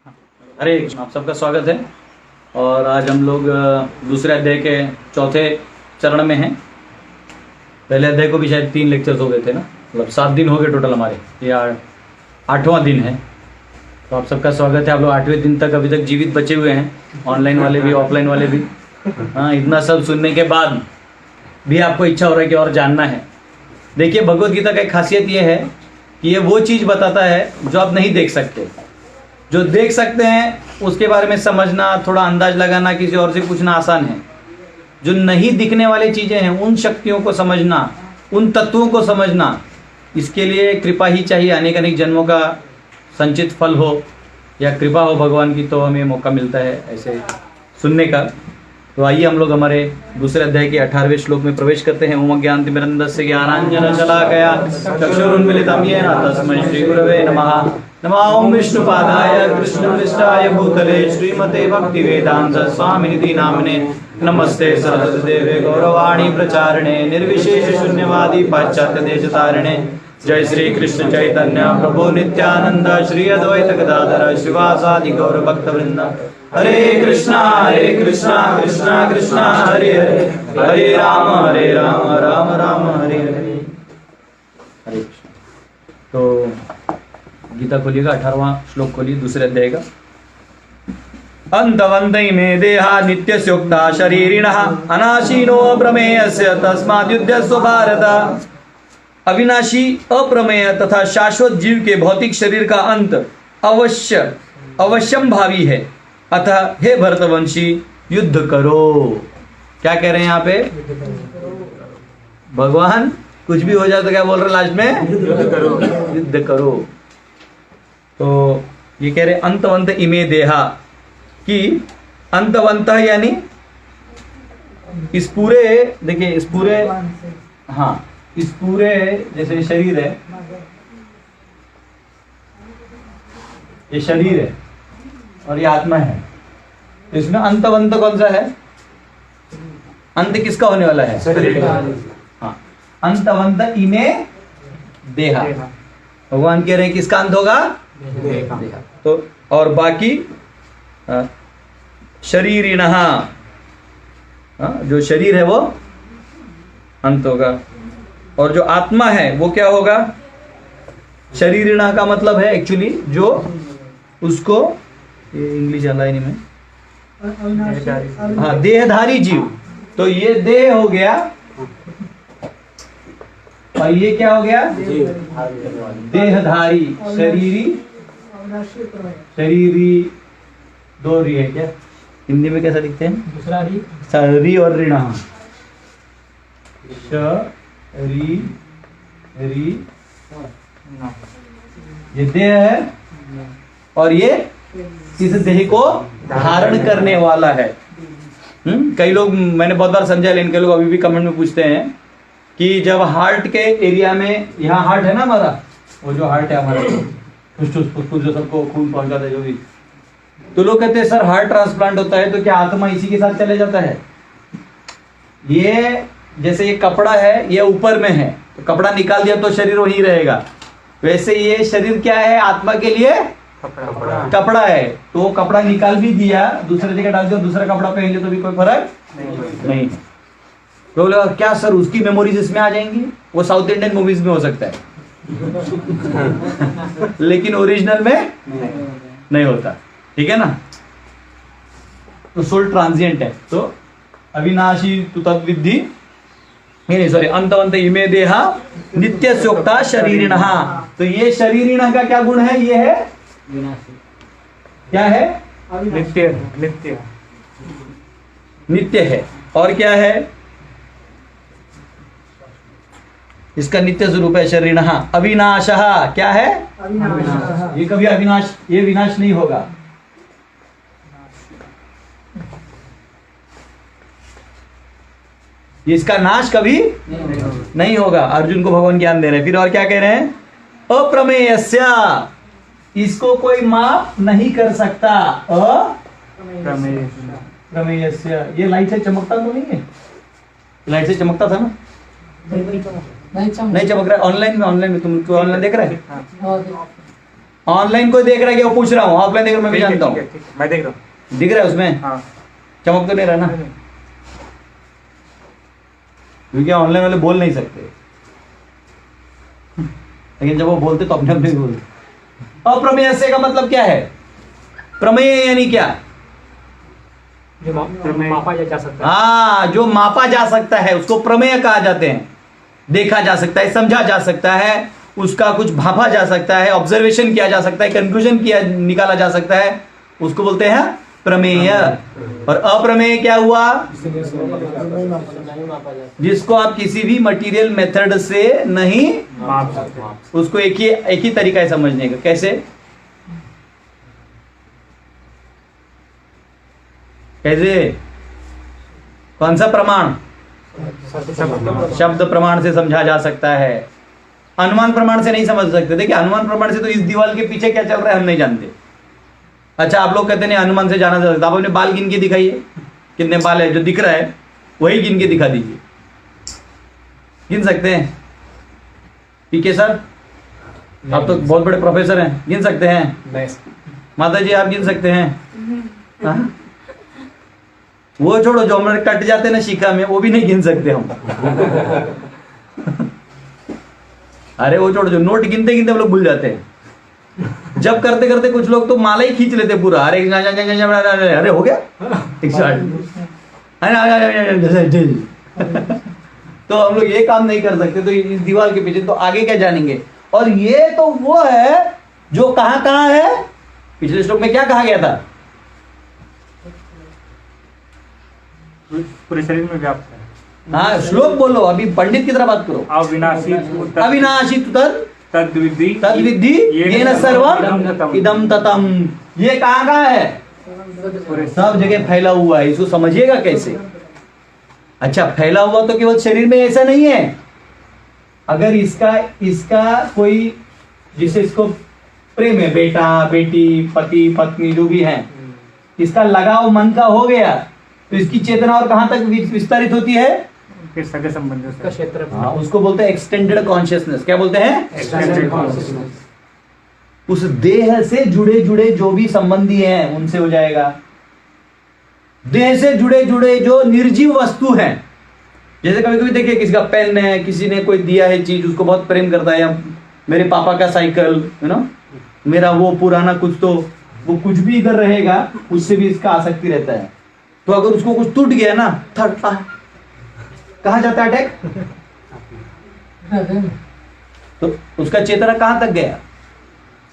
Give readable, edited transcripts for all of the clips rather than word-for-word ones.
हरे कृष्ण, आप सबका स्वागत है। और आज हम लोग दूसरे अध्याय के चौथे चरण में हैं। पहले अध्याय को भी शायद 3 लेक्चर्स हो गए थे ना, मतलब 7 दिन हो गए टोटल हमारे, ये 8वां दिन है। तो आप सबका स्वागत है। आप लोग 8वें दिन तक अभी तक जीवित बचे हुए हैं, ऑनलाइन वाले भी ऑफलाइन वाले भी। हाँ, इतना सब सुनने के बाद भी आपको इच्छा हो रहा है कि और जानना है। देखिए, भगवत गीता का एक खासियत ये है कि ये वो चीज़ बताता है जो आप नहीं देख सकते। जो देख सकते हैं उसके बारे में समझना, थोड़ा अंदाज लगाना, किसी और से पूछना आसान है। जो नहीं दिखने वाली चीज़ें हैं, उन शक्तियों को समझना, उन तत्वों को समझना, इसके लिए कृपा ही चाहिए। अनेक अनेक जन्मों का संचित फल हो या कृपा हो भगवान की, तो हमें मौका मिलता है ऐसे सुनने का। तो आइए हम लोग हमारे दूसरे अध्याय के 18वें श्लोक में प्रवेश करते हैं। ओम ज्ञानतिमिरन्धस्य ज्ञानाञ्जनशलाकया चक्षुरुन्मीलितं येन तस्मै श्रीगुरवे नमः। नमो ओम विष्णुपादाय कृष्णपृष्ठाय भूतले श्रीमते भक्तिवेदांत स्वामिनिधि नामिने नमस्ते सरस्वतीदेवे गौरवाणी प्रचारिणे निर्विशेष शून्यवादी पाश्चात्य देशतारिणे। जय श्री कृष्ण चैतन्य प्रभु नित्यानंद श्री अद्वैत गदाधर श्रीवासादि गौर भक्तवृंद। हरे कृष्णा कृष्णा कृष्णा हरे हरे, हरे राम राम राम हरे हरे। हरे कृष्ण। तो गीता खोलिएगा, 18वां श्लोक खोलिए, दूसरे अध्याय का। अंतवंतै मे देहा नित्यस्योक्ता शरीरिणः अनाशीनो अप्रमेयस्य तस्माद् युध्यस्व भारत। अविनाशी, अप्रमेय तथा शाश्वत जीव के भौतिक शरीर का अंत अवश्यम भावी है, अतः हे भरतवंशी युद्ध करो। क्या कह रहे हैं यहाँ पे? भगवान कुछ भी हो जाए तो क्या बोल रहे लास्ट में? युद्ध करो, युद्ध करो। तो ये कह रहे अंतवंत इमे देहा, कि अंतवंत यानी इस पूरे, देखिए इस पूरे, हाँ इस पूरे, जैसे शरीर है, ये शरीर है और ये आत्मा है, तो इसमें अंतवंत कौन सा है? अंत किसका होने वाला है? शरीर। हाँ, अंतवंत इमे देहा। भगवान कह रहे हैं किसका अंत होगा? देहा। तो और बाकी शरीरिणः, जो शरीर है वो अंत होगा, और जो आत्मा है वो क्या होगा? शरीरिणः का मतलब है एक्चुअली जो उसको, ये इंग्लिश अलाइन में, हाँ देहधारी जीव। तो ये देह हो गया और ये क्या हो गया? देहधारी। शरीरी दो री है क्या? हिंदी में कैसा लिखते हैं? दूसरा री, शरी और ऋण। री ये देह है और ये इस देह को धारण करने वाला है। कई लोग, मैंने बहुत बार समझा, लेकिन कई लोग अभी भी कमेंट में पूछते हैं कि जब हार्ट के एरिया में, यहाँ हार्ट है ना हमारा, वो जो हार्ट है हमारा, फुसफुस जो सबको खून पहुंचाता है जो भी, तो लोग कहते हैं सर हार्ट ट्रांसप्लांट होता है तो क्या आत्मा इसी के साथ चले जाता है? ये जैसे ये कपड़ा है, ये ऊपर में है, तो कपड़ा निकाल दिया तो शरीर वहीं रहेगा। वैसे ये शरीर क्या है? आत्मा के लिए कपड़ा है। तो वो कपड़ा निकाल भी दिया, दूसरे जगह डाल दिया, दूसरा कपड़ा पहन लिया तो भी कोई फर्क नहीं। लोग लगा क्या सर उसकी मेमोरीज इसमें आ जाएंगी? वो साउथ इंडियन मूवीज में हो सकता है लेकिन ओरिजिनल में नहीं होता। ठीक है ना? तो सोल ट्रांजिएंट है। तो अविनाशी तु तद्विद्धि, नहीं सॉरी, अंतवंत इमे देहा नित्यस्योक्ता शरीरिणः। तो ये शरीरिणः का क्या गुण है? ये है क्या है? नित्य है। और क्या है? इसका नित्य स्वरूप है शरीरिणः। अविनाशः क्या है? ये कभी अविनाश, ये विनाश नहीं होगा। इसका नाश कभी नहीं होगा। अर्जुन को भगवान ज्ञान दे रहे हैं। फिर और क्या कह रहे हैं? अप्रमेयस्य, इसको कोई माप नहीं कर सकता। अप्रमेयस्य, ये लाइट से चमकता तो नहीं है? लाइट से चमकता था ना? नहीं चमक रहा। ऑनलाइन में तुम ऑनलाइन देख रहे हैं? ऑनलाइन कोई देख रहा है क्या, वो पूछ रहा हूँ, ऑफलाइन देख रहा हूँ, मैं भी जानता हूँ। मैं देख रहा हूँ। दिख रहा है उसमें? हाँ। चमक तो नहीं रहा ना, क्योंकि ऑनलाइन वाले बोल नहीं सकते, लेकिन जब वो बोलते तो अपने अपने बोलते। अप्रमेय से का मतलब क्या है? प्रमेय यानी क्या? जो मापा जा सकता है। हाँ, जो मापा जा सकता है उसको प्रमेय कहा जाते हैं। देखा जा सकता है, समझा जा सकता है, उसका कुछ भापा जा सकता है, ऑब्जर्वेशन किया जा सकता है, कंक्लूजन किया निकाला जा सकता है, उसको बोलते हैं प्रमेय। और अप्रमेय क्या हुआ? जिसको आप किसी भी मटेरियल मेथड से नहीं माप सकते। उसको एक ही तरीका है समझने का। कैसे? कैसे? कौन सा प्रमाण? शब्द प्रमाण से समझा जा सकता है, अनुमान प्रमाण से नहीं समझ सकते। देखिए, अनुमान प्रमाण से तो इस दीवार के पीछे क्या चल रहा है हम नहीं जानते। अच्छा, आप लोग कहते नहीं अनुमान से जाना जा सकता, आप अपने बाल गिन के दिखाइए, कितने बाल है, जो दिख रहा है वही गिन के दिखा दीजिए। गिन सकते हैं? पीके सर, आप तो बहुत बड़े प्रोफेसर हैं, गिन सकते हैं? माता जी, आप गिन सकते हैं? हाँ? वो छोड़ो, जो हमारे कट जाते ना शिका में, वो भी नहीं गिन सकते हम। अरे वो छोड़ो, जो नोट गिनते गिनते हम लोग भूल जाते हैं। जब करते करते कुछ लोग तो माला ही खींच लेते पूरा। अरे अरे हो गया 108। तो हम लोग ये काम नहीं कर सकते, तो इस दीवार के पीछे तो आगे क्या जानेंगे। और ये तो वो है जो कहां कहां है। पिछले श्लोक में क्या कहा गया था? पूरे शरीर में व्याप्त है। हाँ, श्लोक बोलो, अभी पंडित की तरह बात करो। अविनाशी अविनाशी तद्विद्धि तद्विद्धि येन सर्वम इदम ततम। ये कहाँ कहाँ है? सब जगह फैला हुआ है। इसको समझिएगा कैसे? अच्छा, फैला हुआ तो केवल शरीर में ऐसा नहीं है। अगर इसका कोई, जिसे इसको प्रेम है, बेटा बेटी पति पत्नी जो भी है, इसका लगाव मन का हो गया तो इसकी चेतना और कहां तक विस्तारित होती है? सगे संबंधों से क्षेत्र। हाँ, उसको बोलते हैं एक्सटेंडेड कॉन्शियसनेस। क्या बोलते हैं? Extended consciousness. उस देह से जुड़े जुड़े जो भी संबंधी हैं उनसे हो जाएगा। देह से जुड़े जुड़े जो निर्जीव वस्तु हैं, जैसे कभी कभी देखिए किसी का पेन है, किसी ने कोई दिया है चीज, उसको बहुत प्रेम करता है, या मेरे पापा का साइकिल है ना, मेरा वो पुराना कुछ, तो वो कुछ भी इधर रहेगा, उससे भी इसका आसक्ति रहता है। तो अगर उसको कुछ टूट गया ना, कहाँ जाता है अटैक? तो उसका चेतना कहां तक गया?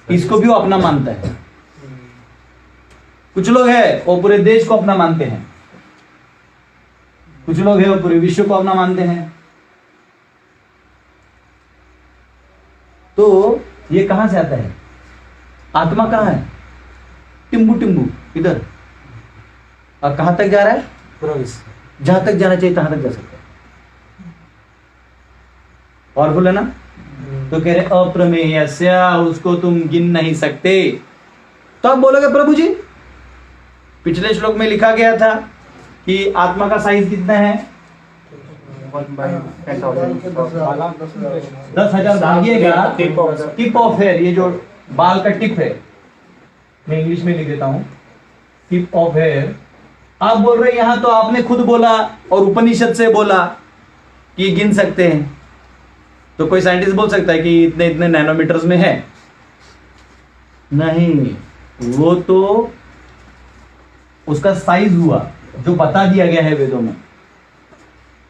इसको भी वो अपना मानता है। कुछ लोग है वो पूरे देश को अपना मानते हैं, कुछ लोग है वो पूरे विश्व को अपना मानते हैं। तो ये कहां से आता है? आत्मा कहां है? टिम्बू टिम्बू इधर। और कहां तक जा रहा है? जहां तक जाना चाहिए तहां तक जा सकता है। पावरफुल है ना? तो कह रहे अप्रमेयस्य, उसको तुम गिन नहीं सकते। तो आप बोलोगे प्रभु जी, पिछले श्लोक में लिखा गया था कि आत्मा का साइज कितना है? 10,000 भागिएगा टिप ऑफ हेयर, ये जो बाल का टिप है, मैं इंग्लिश में लिख देता हूं, टिप ऑफ हेयर। आप बोल रहे यहां तो आपने खुद बोला और उपनिषद से बोला कि गिन सकते हैं। तो कोई साइंटिस्ट बोल सकता है कि इतने इतने नैनोमीटर्स में है? नहीं, वो तो उसका साइज हुआ जो बता दिया गया है वेदों में,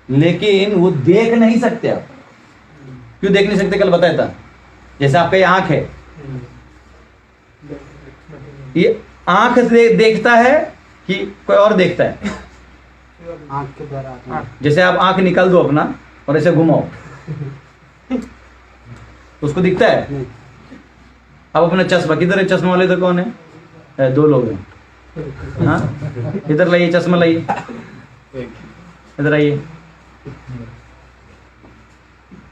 लेकिन वो देख नहीं सकते आप। क्यों देख नहीं सकते? कल बताया था। जैसे आपका ये आंख है, ये आंख से देखता है कि कोई और देखता है? आंख के द्वारा। जैसे आप आंख निकाल दो अपना और ऐसे घुमाओ, उसको दिखता है? अब अपना चश्मा किधर है? चश्मा वाले इधर कौन है? 2 लोग हैं। हाँ, इधर लाइए चश्मा, लाइए इधर आइए,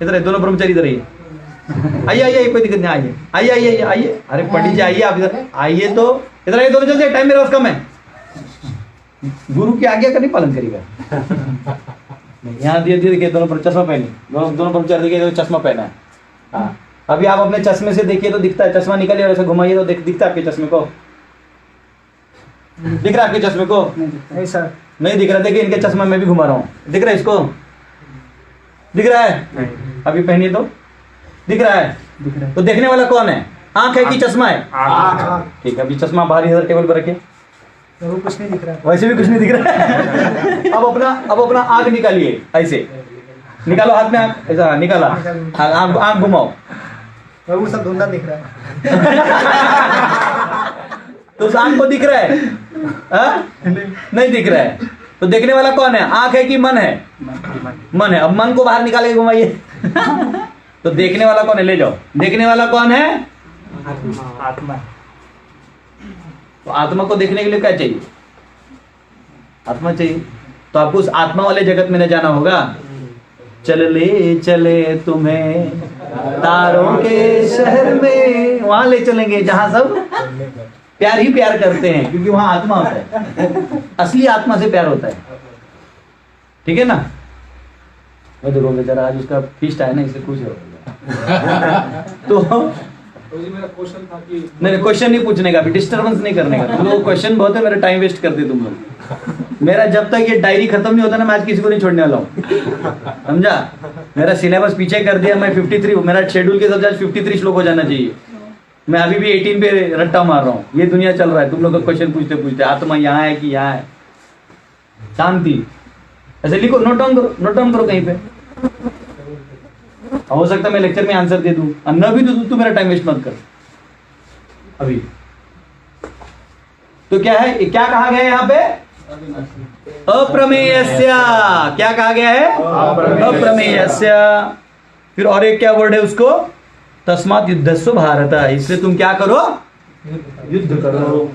इधर है, दोनों ब्रह्मचारी इधर आइए। आइए आइए, कोई दिक्कत नहीं, आइए आइए आइए आइए। अरे पंडित जी आइए, आप इधर आइए, तो इधर आइए, दोनों जल्दी, टाइम मेरे पास कम है। गुरु की आज्ञा का नहीं पालन करेगा। यहाँ धीरे धीरे दोनों पर चश्मा पहने, दोनों ब्रह्मचारी देखिए चश्मा पहना है। हाँ, अभी आप अपने चश्मे से देखिए तो दिखता है, चश्मा निकालिए और ऐसे घुमाइए तो दिखता है आपके चश्मे को? दिख रहा है आपके चश्मे को? नहीं सर। नहीं दिख रहा। देखिए इनके चश्मा मैं भी घुमा रहा हूँ, दिख रहा है इसको? दिख रहा है? नहीं। अभी पहनिए तो दिख रहा है। दिख रहा है। तो देखने वाला कौन है? आंख है कि चश्मा है? आँख। ठीक है, अभी चश्मा बाहर इधर टेबल पर रखिए। वो कुछ नहीं दिख रहा है। वैसे भी कुछ नहीं दिख रहा है। अब अपना आंख निकालिए, ऐसे निकालो हाथ में आंख, ऐसा निकाला, आंख घुमाओ। वो सब धुंधला दिख रहा है। तो उस आंख को दिख रहा है? नहीं दिख रहा है। तो देखने वाला कौन है? आंख है कि मन है? मन है। अब मन को बाहर निकाल के घुमाइए। तो देखने वाला कौन है? ले जाओ। देखने वाला कौन है? आत्मा। तो आत्मा को देखने के लिए क्या चाहिए? आत्मा चाहिए। तो आपको उस आत्मा वाले जगत में न जाना होगा। चल ले चले तुम्हें तारों के शहर में, वहां ले चलेंगे जहां सब प्यार ही प्यार करते हैं, क्योंकि वहां आत्मा होता है। असली आत्मा से प्यार होता है। ठीक है ना? मैं देखो बेचारा आज उसका फीस्ट है ना, इससे खुश हो गया। तो मेरा क्वेश्चन था कि नहीं, क्वेश्चन नहीं पूछने का, अभी डिस्टर्बेंस नहीं करने का। तुम लोग क्वेश्चन बहुत है, मेरा टाइम वेस्ट करते तुम लोग। मेरा जब तक ये डायरी खत्म नहीं होता ना, मैं आज किसी को नहीं छोड़ने वाला हूँ, समझा? मेरा सिलेबस पीछे कर दिया। मैं 53, मेरा शेड्यूल के साथ आज 53 श्लोक हो जाना चाहिए। मैं अभी भी 18 पे रट्टा मार रहा हूँ। ये दुनिया चल रहा है, तुम लोग का क्वेश्चन पूछते पूछते आत्मा यहाँ है कि यहाँ है। शांति ऐसे लिखो, नोट डाउन करो कहीं पे। हो सकता है मैं लेक्चर में आंसर दे दूं, और न भी दूं तो मेरा टाइम वेस्ट मत कर अभी। तो क्या है, क्या कहा गया है यहाँ पे? अप्रमेयस्य। क्या कहा गया है? अप्रमेयस्य। फिर और एक क्या वर्ड है उसको? तस्मात् युद्धस्व भारत। इसलिए तुम क्या करो? युद्ध करो।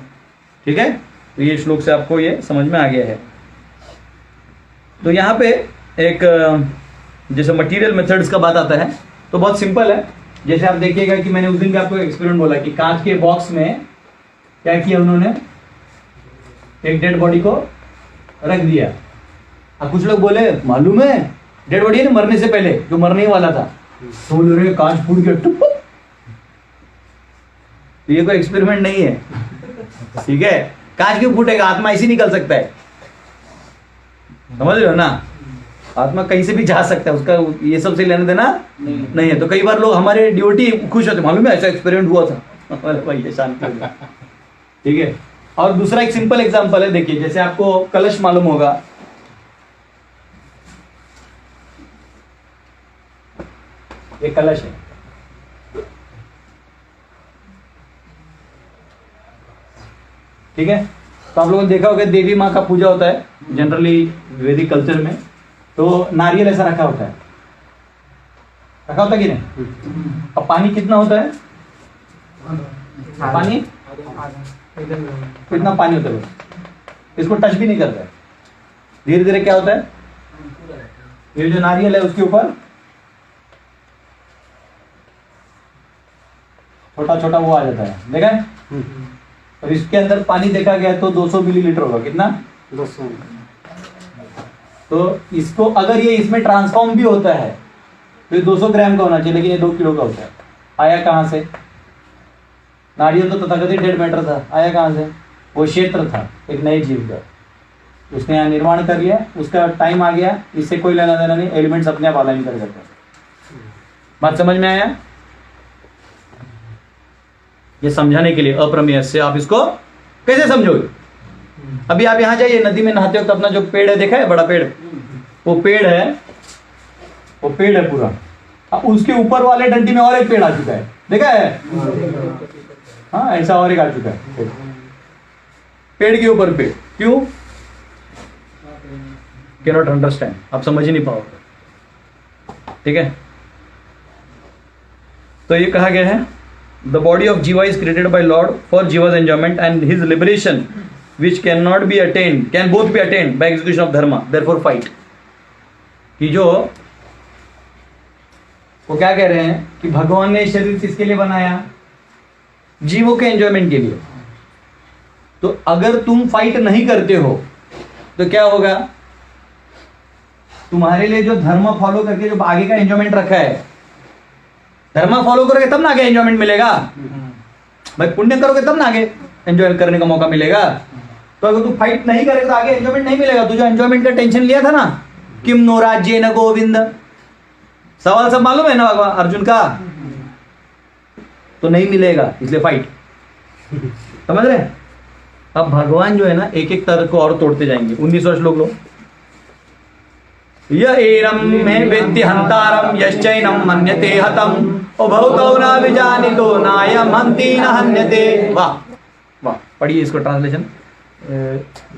ठीक है? तो ये श्लोक से आपको ये समझ में आ गया है। तो यहाँ पे एक जैसे मटेरियल मेथड्स का बात आता है तो बहुत सिंपल है। जैसे आप देखिएगा कि मैंने उस दिन भी आपको एक्सपेरिमेंट बोला कि कांच के बॉक्स में क्या किया उन्होंने? एक डेड बॉडी को रख दिया। अब कुछ लोग बोले मालूम है डेड बॉडी है ना मरने से पहले, जो मरने ही वाला था, तो बोल रहे कांच फूट गया टुप। तो ये कोई एक्सपेरिमेंट नहीं है, ठीक है? कांच क्यों फूटेगा? आत्मा ऐसी निकल सकता है, समझ रहे हो ना? आत्मा कहीं से भी जा सकता है, उसका ये सब से लेना देना नहीं है। तो कई बार लोग हमारे ड्यूटी खुश होते, मालूम है ऐसा एक्सपेरिमेंट हुआ था। अरे भाई ये शांति, ठीक है? और दूसरा एक सिंपल एग्जांपल है, देखिए जैसे आपको कलश मालूम होगा, ये कलश है, ठीक है? तो आप लोगों ने देखा होगा देवी माँ का पूजा होता है जनरली वैदिक कल्चर में, तो नारियल ऐसा रखा होता है, रखा होता है कि नहीं? अब पानी कितना होता है? पानी कितना पानी होता है? इसको टच भी नहीं करता है। धीरे धीरे क्या होता है, ये जो नारियल है उसके ऊपर छोटा छोटा वो आ जाता है, देखा है? और इसके अंदर पानी देखा गया तो 200 मिलीलीटर होगा। कितना? 200। तो इसको अगर ये इसमें ट्रांसफॉर्म भी होता है तो 200 ग्राम का होना चाहिए, लेकिन ये 2 किलो का होता है। आया कहाँ से? नारियल तो तथाकथित डेड मैटर था, आया कहाँ से? वो क्षेत्र था एक नए जीव का, उसने यहाँ निर्माण कर लिया, उसका टाइम आ गया, इससे कोई लेना देना नहीं, एलिमेंट्स अपने आप अलाइन कर जाते हैं। बात समझ में आया? ये समझाने के लिए अप्रमेय से आप इसको कैसे समझोगे? अभी आप यहां जाइए, नदी में नहाते हो तो अपना जो पेड़ है देखा है, बड़ा पेड़, वो पेड़ है, वो पेड़ है पूरा। अब उसके ऊपर वाले डंडी में और एक पेड़ आ चुका है, देखा है? हाँ, ऐसा और एक आ चुका है पेड़ के ऊपर पेड़। क्यों? कैन नॉट अंडरस्टैंड, आप समझ ही नहीं पाओगे, ठीक है? तो ये कहा गया है the body of jiva is created by Lord for jiva's enjoyment and his liberation, which cannot be attained, can both be attained by execution of dharma, therefore fight। कि जो वो क्या कह रहे हैं कि भगवान ने शरीर किसके लिए बनाया? जीवों के एंजॉयमेंट के लिए। तो अगर तुम फाइट नहीं करते हो तो क्या होगा? तुम्हारे लिए जो धर्म फॉलो करके जो आगे का एंजॉयमेंट रखा है धर्म फॉलो करोगे तब ना आगे एंजॉयमेंट मिलेगा। भाई पुण्य करोगे तब ना आगे एंजॉय करने का मौका मिलेगा। तो अगर तू फाइट नहीं करेगा तो आगे एंजॉयमेंट नहीं मिलेगा। तू जो एंजॉयमेंट का टेंशन लिया था ना, किम नो राज्य न गोविंद, सवाल सब मालूम है ना भगवान अर्जुन का, तो नहीं मिलेगा, इसलिए फाइट। समझ रहे? अब भगवान जो है ना एक एक तर्क को और तोड़ते जाएंगे। 19 श्लोक लो। य एरम मे वेत्ति हंतारम यश्चैनम मन्यते हतम उभौतौ न विजानितो नायम हन्ति न हन्यते। वाह वाह, पढ़िए इसको ट्रांसलेशन।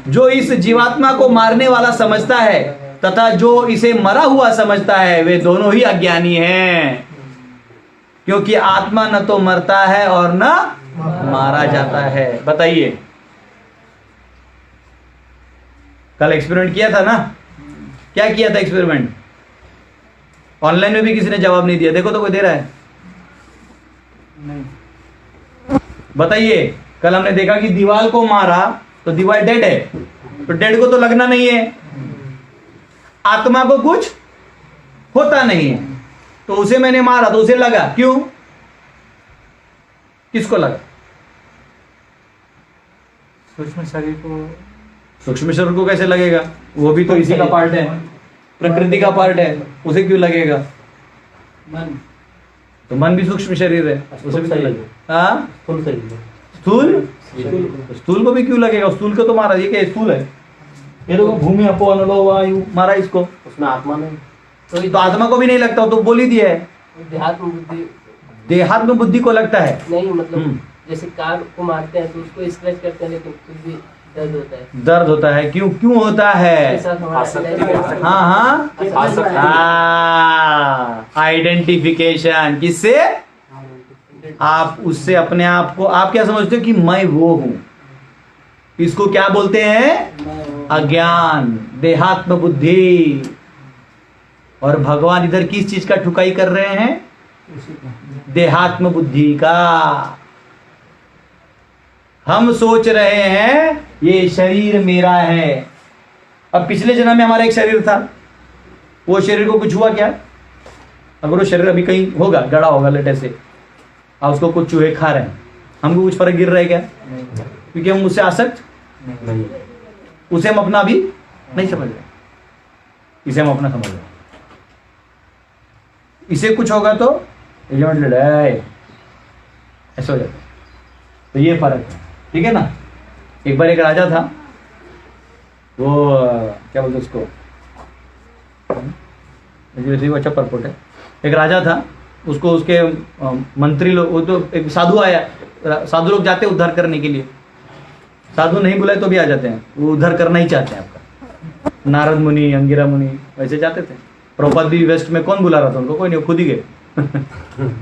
जो इस जीवात्मा को मारने वाला समझता है तथा जो इसे मरा हुआ समझता है वे दोनों ही अज्ञानी हैं, क्योंकि आत्मा न तो मरता है और न मारा जाता है। बताइए, कल एक्सपेरिमेंट किया था ना, क्या किया था एक्सपेरिमेंट? ऑनलाइन में भी किसी ने जवाब नहीं दिया। देखो तो कोई दे रहा है? नहीं। बताइए, कल हमने देखा कि दीवार को मारा तो दीवार डेड है, तो डेड को तो लगना नहीं है। आत्मा को कुछ होता नहीं है, तो उसे मैंने मारा तो उसे लगा। क्यों? किसको लगा? सूक्ष्म शरीर को। सूक्ष्म शरीर को कैसे लगेगा? वो भी तो इसी का पार्ट है, प्रकृति का पार्ट है, उसे क्यों लगेगा? मन। तो मन भी सूक्ष्म शरीर है, उसे भी तो लगेगा। हाँ, स्थूल स्थूल को भी क्यों लगेगा? स्थूल को तो मारा, ये क्या स्थूल है? ये देखो भूमि अपो अनलो वायु, मारा इसको, उसमें आत्मा नहीं। तो आत्मा को भी नहीं लगता, तो बोल ही दिया है। देहात्म बुद्धि देहात्म बुद्धि को लगता है। नहीं, मतलब जैसे कार को मारते हैं तो उसको स्क्रैच करते हैं, लेकिन फिर भी दर्द होता है। दर्द होता है, क्यों क्यों होता है? इसके साथ हमारा हाँ हाँ, आइडेंटिफिकेशन। किससे? आप उससे अपने आप को, आप क्या समझते हो कि मैं वो हूं? इसको क्या बोलते हैं? अज्ञान, देहात्म बुद्धि। और भगवान इधर किस चीज का ठुकाई कर रहे हैं? देहात्म बुद्धि का। हम सोच रहे हैं ये शरीर मेरा है। अब पिछले जन्म में हमारा एक शरीर था, वो शरीर को कुछ हुआ क्या? अगर वो शरीर अभी कहीं होगा, गड़ा होगा लटे से, और उसको कुछ चूहे खा रहे हैं, हमको कुछ फर्क गिर रहा है क्या? क्योंकि हम उससे आसक्त नहीं, उसे हम अपना भी नहीं समझ रहे, इसे हम अपना समझ रहे। इसे कुछ होगा तो ऐसा हो जाता है। तो ये फर्क है, ठीक है ना? एक बार एक राजा था, वो क्या बोलते उसको, वो अच्छा परपोट है। एक राजा था, उसको उसके मंत्री लोग, वो तो एक साधु आया, साधु लोग जाते हैं उद्धार करने के लिए, साधु नहीं बुलाए तो भी आ जाते हैं, वो उद्धार करना ही चाहते हैं आपका। नारद मुनि, अंगिरा मुनि वैसे जाते थे। प्रभुपाद भी वेस्ट में कौन बुला रहा था उनको? कोई नहीं, खुद ही गए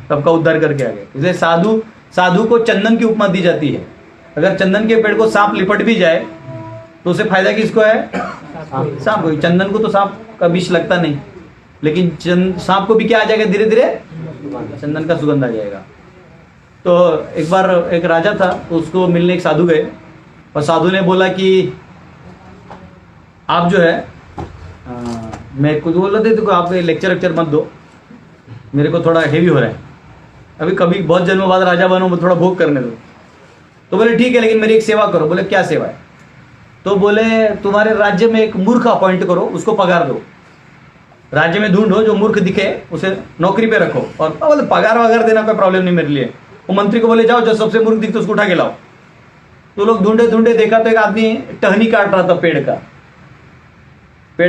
सबका उद्धार करके आ गए। इसलिए साधु को चंदन की उपमा दी जाती है। अगर चंदन के पेड़ को सांप लिपट भी जाए तो उसे फायदा किसको है? सांप को। चंदन को तो सांप का विष लगता नहीं, लेकिन सांप को भी क्या आ जाएगा? धीरे धीरे चंदन का सुगंध आ जाएगा। तो एक बार एक राजा था, उसको मिलने एक साधु गए, और साधु ने बोला कि आप जो है, मैं खुद बोल रहे थे तो आप लेक्चर मत दो, मेरे को थोड़ा हेवी हो रहा है, अभी कभी बहुत जन्मों बाद राजा बनो, थोड़ा भोग करने दो। तो बोले ठीक है, लेकिन मेरी एक सेवा करो। बोले क्या सेवा है? तो बोले तुम्हारे राज्य में एक मूर्ख अपॉइंट करो, उसको पगार दो, राज्य में ढूंढो जो मूर्ख दिखे उसे नौकरी पे रखो। और बोले पगार वगार देना कोई प्रॉब्लम नहीं मेरे लिए। वो मंत्री को बोले जाओ जो सबसे मूर्ख दिखते उसको उठा के लाओ। तो लोग ढूंढे देखा तो एक आदमी टहनी काट रहा था, पेड़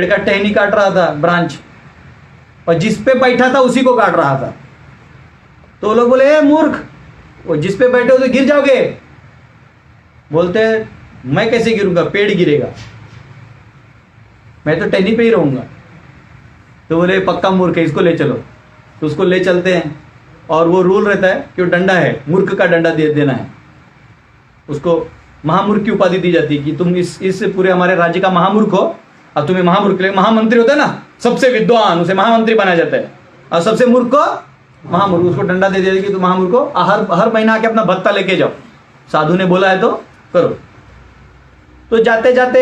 का टहनी काट रहा था, ब्रांच, और जिस पे बैठा था उसी को काट रहा था। तो लोग बोले ए मूर्ख, वो जिस पे बैठे हो तो गिर जाओगे। बोलते मैं कैसे गिरूंगा? पेड़ गिरेगा, मैं तो टहनी पे ही रहूंगा। तो बोले पक्का मूर्ख है, इसको ले चलो। तो उसको ले चलते हैं, और वो रूल रहता है कि वो डंडा है, मूर्ख का डंडा देना है। उसको महामूर्ख की उपाधि दी जाती है कि तुम इस पूरे हमारे राज्य का महामूर्ख हो। अब तुम्हें महामूर्ख, महामंत्री होता है ना, सबसे विद्वान उसे महामंत्री बनाया जाता है, और सबसे मूर्ख को महामूर्ख। उसको डंडा दे दिया कि तुम महामूर्ख हो, हर महीना आके अपना भत्ता लेके जाओ, साधु ने बोला है तो करो। तो जाते जाते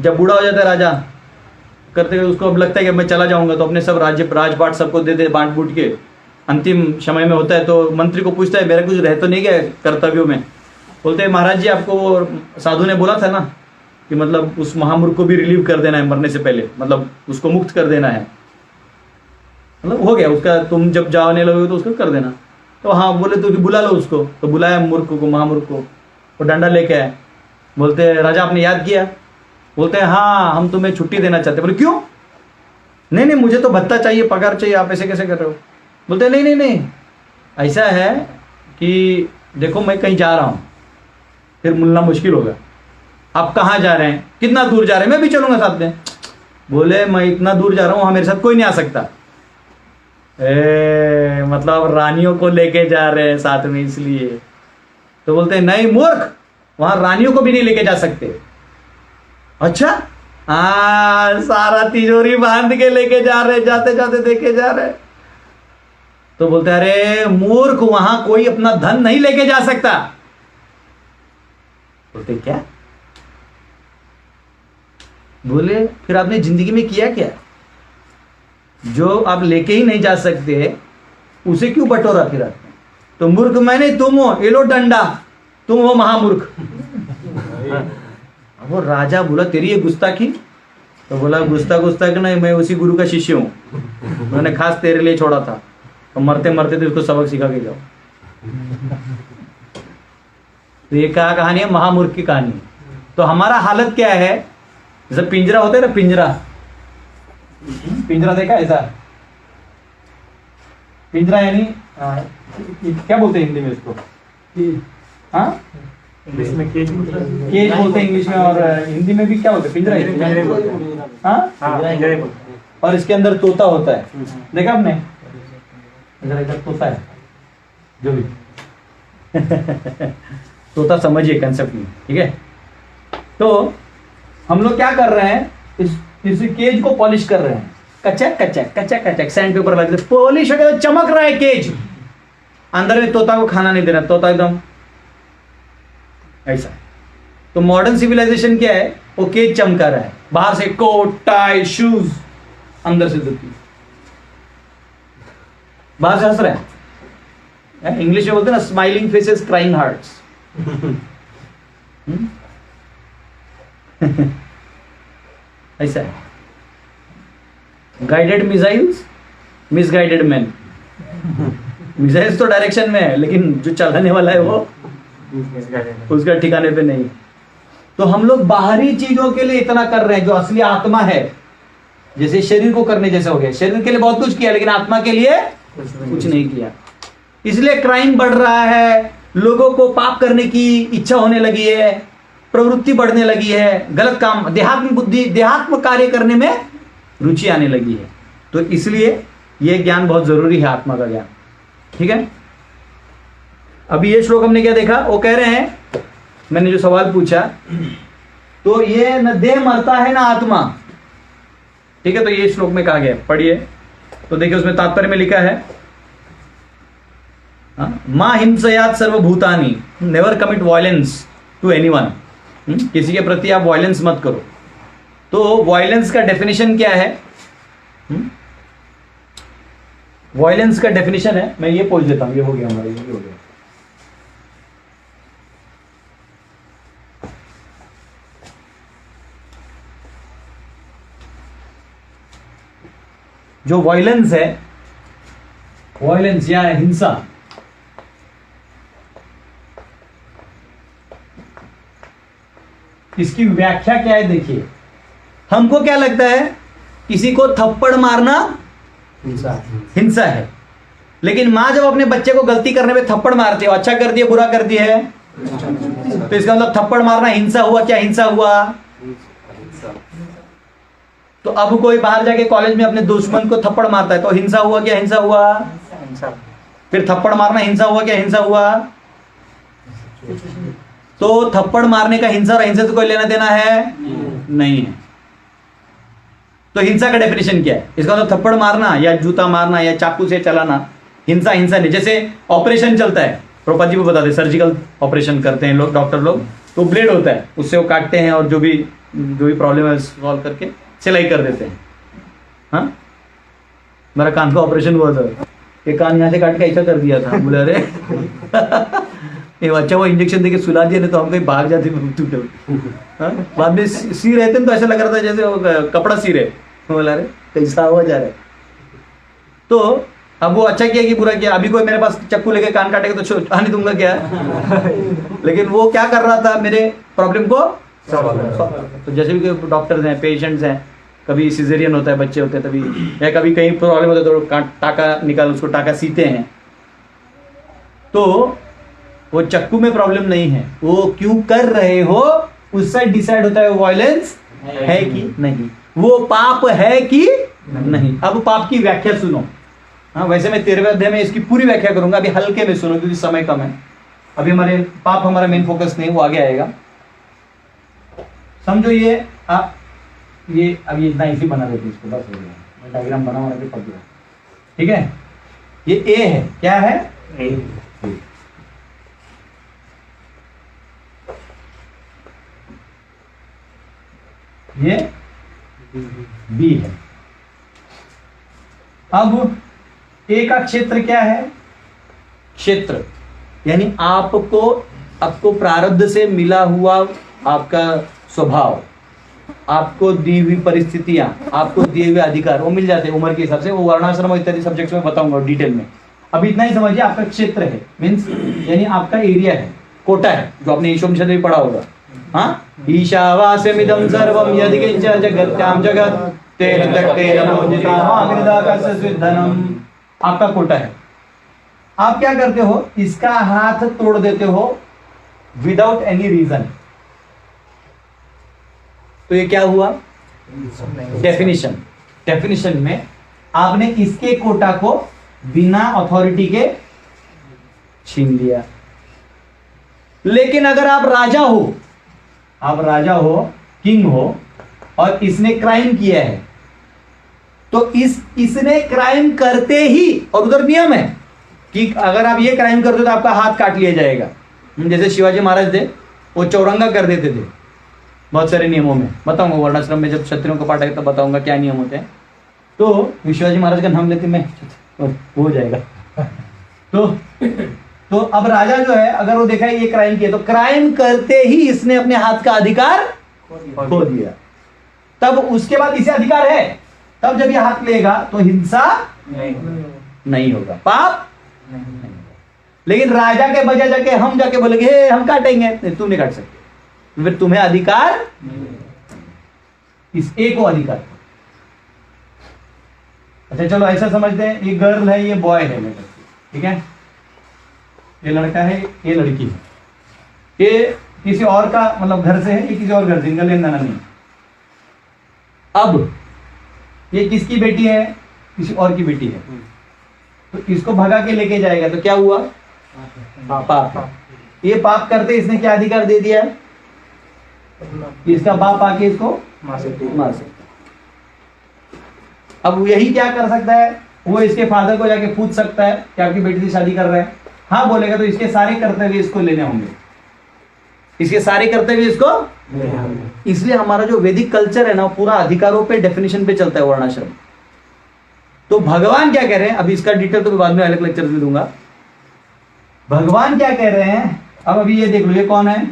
जब बूढ़ा हो जाता है राजा, करते हुए उसको अब लगता है कि मैं चला जाऊंगा, तो अपने सब राजपाट सबको दे बांट बूट के अंतिम समय में होता है तो मंत्री को पूछता है मेरा कुछ रह तो नहीं गया कर्तव्यों में। बोलते हैं महाराज जी आपको वो साधु ने बोला था ना कि मतलब उस महामूर्ख को भी रिलीव कर देना है मरने से पहले, मतलब उसको मुक्त कर देना है, मतलब हो गया उसका, तुम जब जाने लगोगे तो उसको कर देना। तो हाँ बोले तो बुला लो उसको। तो बुलाया मूर्ख को, महामूर्ख को, वो डंडा लेके आए। बोलते हैं राजा आपने याद किया? बोलते हैं हाँ हम तुम्हें छुट्टी देना चाहते। बोले क्यों? नहीं नहीं मुझे तो भत्ता चाहिए, पगार चाहिए, आप ऐसे कैसे कर रहे हो? बोलते हैं नहीं नहीं नहीं ऐसा है कि देखो मैं कहीं जा रहा हूँ, फिर मिलना मुश्किल होगा। आप कहाँ जा रहे हैं? कितना दूर जा रहे हैं? मैं भी चलूंगा साथ में। बोले मैं इतना दूर जा रहा हूँ, वहाँ मेरे साथ कोई नहीं आ सकता। मतलब रानियों को लेके जा रहे हैं साथ में इसलिए। तो बोलते हैं नहीं मूर्ख, वहां रानियों को भी नहीं लेके जा सकते। अच्छा हाँ, सारा तिजोरी बांध के लेके जा रहे, जाते जाते देखे जा रहे। तो बोलते हैं अरे मूर्ख, वहां कोई अपना धन नहीं लेके जा सकता। बोलते क्या? बोले फिर आपने जिंदगी में किया क्या? जो आप लेके ही नहीं जा सकते उसे क्यों बटोरा फिर आपने? तो मूर्ख मैंने, तुम हो, ये लो डंडा, तुम हो महामूर्ख। वो राजा बोला तेरी ये गुस्ताखी? तो बोला गुस्ताख नहीं, मैं उसी गुरु का शिष्य हूं, मैंने खास तेरे लिए छोड़ा था, तो मरते मरते तो उसको सबक सिखा के जाओ। तो ये क्या कहानी है? महामूर्ख की कहानी। तो हमारा हालत क्या है? जैसे पिंजरा होता है ना, पिंजरा, पिंजरा देखा ऐसा? पिंजरा यानी क्या बोलते हैं हिंदी में इसको? हाँ इंग्लिश में केज केज बोलते हैं इंग्लिश में, और हिंदी में भी क्या बोलते हैं? पिंजरा ही। हाँ, और इसके अंदर तोता होता है, देखा आपने? इधर तोता है जो भी तोता समझिए कंसेप्ट में, ठीक है? तो हम लोग क्या कर रहे हैं? इस केज को पॉलिश कर रहे हैं, कचक कचक कचक कचक सैंड पेपर लग रहा है, पॉलिश हो गया, चमक रहा है केज। अंदर में तोता को खाना नहीं देना, तोता एकदम ऐसा। तो मॉडर्न सिविलाइजेशन क्या है? वो केज चमका रहा है, बाहर से कोट टाई शूज, अंदर से धोती, बाहर से हंस रहे हैं। इंग्लिश में बोलते हैं ना स्माइलिंग फेसेस क्राइंग हार्ट्स। ऐसा है। Guided missiles, misguided man. Missiles तो डायरेक्शन में है, लेकिन जो चलाने वाला है वो उसका ठिकाने पे नहीं। तो हम लोग बाहरी चीजों के लिए इतना कर रहे हैं, जो असली आत्मा है, जैसे शरीर को करने जैसे हो गया। शरीर के लिए बहुत कुछ किया, लेकिन आत्मा के लिए कुछ नहीं किया। इसलिए क्राइम बढ़ रहा है, लोगों को पाप करने की इच्छा होने लगी है, प्रवृत्ति बढ़ने लगी है, गलत काम, देहात्म बुद्धि, देहात्म कार्य करने में रुचि आने लगी है। तो इसलिए यह ज्ञान बहुत जरूरी है, आत्मा का ज्ञान, ठीक है? अभी ये श्लोक हमने क्या देखा? वो कह रहे हैं, मैंने जो सवाल पूछा, तो ये न देह मरता है ना आत्मा, ठीक है? तो ये श्लोक में कहा गया, पढ़िए तो देखिए उसमें तात्पर्य में लिखा है, मां हिंसयात सर्वभूतानि, never commit violence to anyone. किसी के प्रति आप वायलेंस मत करो। तो वायलेंस का डेफिनेशन क्या है? वायलेंस का डेफिनेशन है, मैं ये पूछ देता हूं, ये हो गया हमारा, ये हो गया। जो वायलेंस है, वायलेंस या हिंसा, इसकी व्याख्या क्या है? देखिए, हमको क्या लगता है? किसी को थप्पड़ मारना हिंसा है, लेकिन माँ जब अपने बच्चे को गलती करने पे थप्पड़ मारती है, अच्छा कर दिया बुरा कर दिया है, तो इसका मतलब थप्पड़ मारना हिंसा हुआ। क्या हिंसा हुआ? तो अब कोई बाहर जाके कॉलेज में अपने दुश्मन को थप्पड़ मारता है, तो हिंसा हुआ? क्या हिंसा हुआ? फिर थप्पड़ मारना हिंसा हुआ? क्या हिंसा हुआ? तो थप्पड़ मारने का हिंसा और अहिंसा से कोई लेना देना है? नहीं है। तो हिंसा का डेफिनेशन क्या है? इसका मतलब थप्पड़ मारना या जूता मारना या चाकू से चलाना हिंसा हिंसा नहीं। जैसे ऑपरेशन चलता है, प्रोपा जी को बता दे, सर्जिकल ऑपरेशन करते हैं लोग, डॉक्टर लोग, तो ब्लेड होता है, उससे वो काटते हैं और जो भी प्रॉब्लम है सॉल्व करके सिलाई कर देते हैं। हाँ, मेरा कान का ऑपरेशन हुआ था, ये कान यहाँ से काट के ऐसा कर दिया था। बोले अरे ये अच्छा वो इंजेक्शन देके सुला दिया, नहीं तो हम कहीं भाग जाते। हाँ? बाद में सी रहे थे तो ऐसा लग रहा था जैसे वो कपड़ा सी रहे। बोला अरे कैसा हुआ जा रहा है। तो अब वो अच्छा किया कि बुरा किया। अभी कोई मेरे पास चक्कू लेके कान काटेगा तो आने दूंगा क्या? लेकिन वो क्या कर रहा था, मेरे प्रॉब्लम को। तो जैसे भी डॉक्टर्स हैं, पेशेंट्स हैं, कभी सिजेरियन होता है, बच्चे होते हैं तभी, या कभी कहीं प्रॉब्लम होता है तो टाका निकाल, उसको टाका सीते हैं। तो वो चक्कू में प्रॉब्लम नहीं है, वो क्यों कर रहे हो उससे डिसाइड होता है वो वायलेंस है कि नहीं, वो पाप है कि नहीं। अब पाप की व्याख्या सुनो। हाँ, वैसे मैं 13वें अध्याय में इसकी पूरी व्याख्या करूंगा, अभी हल्के में सुनो क्योंकि समय कम है। अभी हमारे पाप हमारा मेन फोकस नहीं, वो आगे आएगा। समझो ये अभी इतना इसी बना देते इसको, बस हो गया। मैं डायग्राम बना के पढ़ दिया, ठीक है। ये ए है, क्या है? ए। ये बी है। अब ए का क्षेत्र क्या है? क्षेत्र यानी आपको प्रारब्ध से मिला हुआ आपका स्वभाव, आपको दी हुई परिस्थितियां, आपको दिए हुए अधिकार वो मिल जाते हैं उम्र के हिसाब से। वो वर्णाश्रम इत्यादि सब्जेक्ट्स में बताऊंगा डिटेल में। अभी इतना ही समझिए, आपका क्षेत्र है मीन्स यानी आपका एरिया है, कोटा है, जो आपने ईशोपनिषद में पढ़ा होगा। हाँ, ईशावास्यमिदं सर्वं यद्किंच जगत्यां जगत् तेन तक्तेन मोदितामाग्निदाकस्य स्विद्धनम्। आपका कोटा है। आप क्या करते हो? इसका हाथ तोड़ देते हो विदाउट एनी रीजन। तो ये क्या हुआ? डेफिनेशन में आपने इसके कोटा को बिना अथॉरिटी के छीन लिया। लेकिन अगर आप राजा हो, किंग हो, और इसने क्राइम किया है, तो इसने क्राइम करते ही, और उधर नियम है कि अगर आप ये क्राइम करते हो तो आपका हाथ काट लिया जाएगा। जैसे शिवाजी महाराज थे, वो चौरंगा कर देते थे बहुत सारे नियमों में। बताऊंगा वर्णाश्रम में जब क्षत्रियों का पाठ आएगा तब बताऊंगा क्या नियम होते हैं। तो शिवाजी महाराज का नाम लेते मैं हो जाएगा। तो अब राजा जो है, अगर वो देखा ये क्राइम किया, तो क्राइम करते ही इसने अपने हाथ का अधिकार खो दिया। तब उसके बाद इसे अधिकार है, तब जब ये हाथ लेगा तो हिंसा नहीं होगा, पाप नहीं होगा। लेकिन राजा के बजाय जाके हम जाके बोलेंगे हम काटेंगे, तुम नहीं काट सकते, फिर तुम्हें अधिकार, इस एक को अधिकार। अच्छा चलो ऐसा समझते हैं, ये गर्ल है, ये बॉय है, ठीक है। ये लड़का है, ये लड़की है। ये किसी और का मतलब घर से है, ये किसी और घर से, इनका लेना नहीं। अब ये किसकी बेटी है? किसी और की बेटी है। तो इसको भगा के लेके जाएगा तो क्या हुआ? पाप। ये पाप करते इसने क्या अधिकार दे दिया? इसका बाप आके इसको मार सकता। अब यही क्या कर सकता है? वो इसके फादर को जाके पूछ सकता है कि आपकी बेटी से शादी कर रहा है। हाँ बोलेगा तो इसके सारे कर्तव्य इसको लेने होंगे, इसके सारे कर्तव्य इसको। इसलिए हमारा जो वैदिक कल्चर है ना, पूरा अधिकारों पे, डेफिनेशन पे चलता है वर्णाश्रम। तो भगवान क्या कह रहे हैं, अभी इसका डिटेल तो मैं बाद में अलग लेक्चर में दूंगा। भगवान क्या कह रहे हैं, अब अभी ये देख लो, ये कौन है?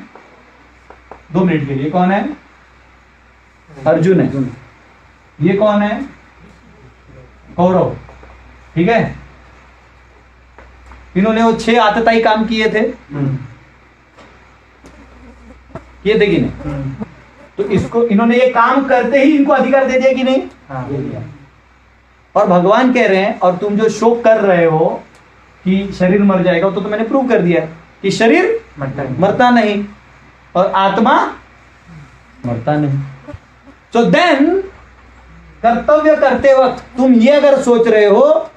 2 मिनट के लिए, कौन है? अर्जुन है। ये कौन है? कौरव, ठीक है। इन्होंने वो 6 आतताई काम किए थे, किए थे कि नहीं? तो इसको इन्होंने ये काम करते ही इनको अधिकार दे दिया कि नहीं? दे दिया। और भगवान कह रहे हैं, और तुम जो शोक कर रहे हो कि शरीर मर जाएगा, तो मैंने प्रूव कर दिया कि शरीर मरता नहीं और आत्मा मरता नहीं। सो देन कर्तव्य करते वक्त तुम ये अगर सोच रहे हो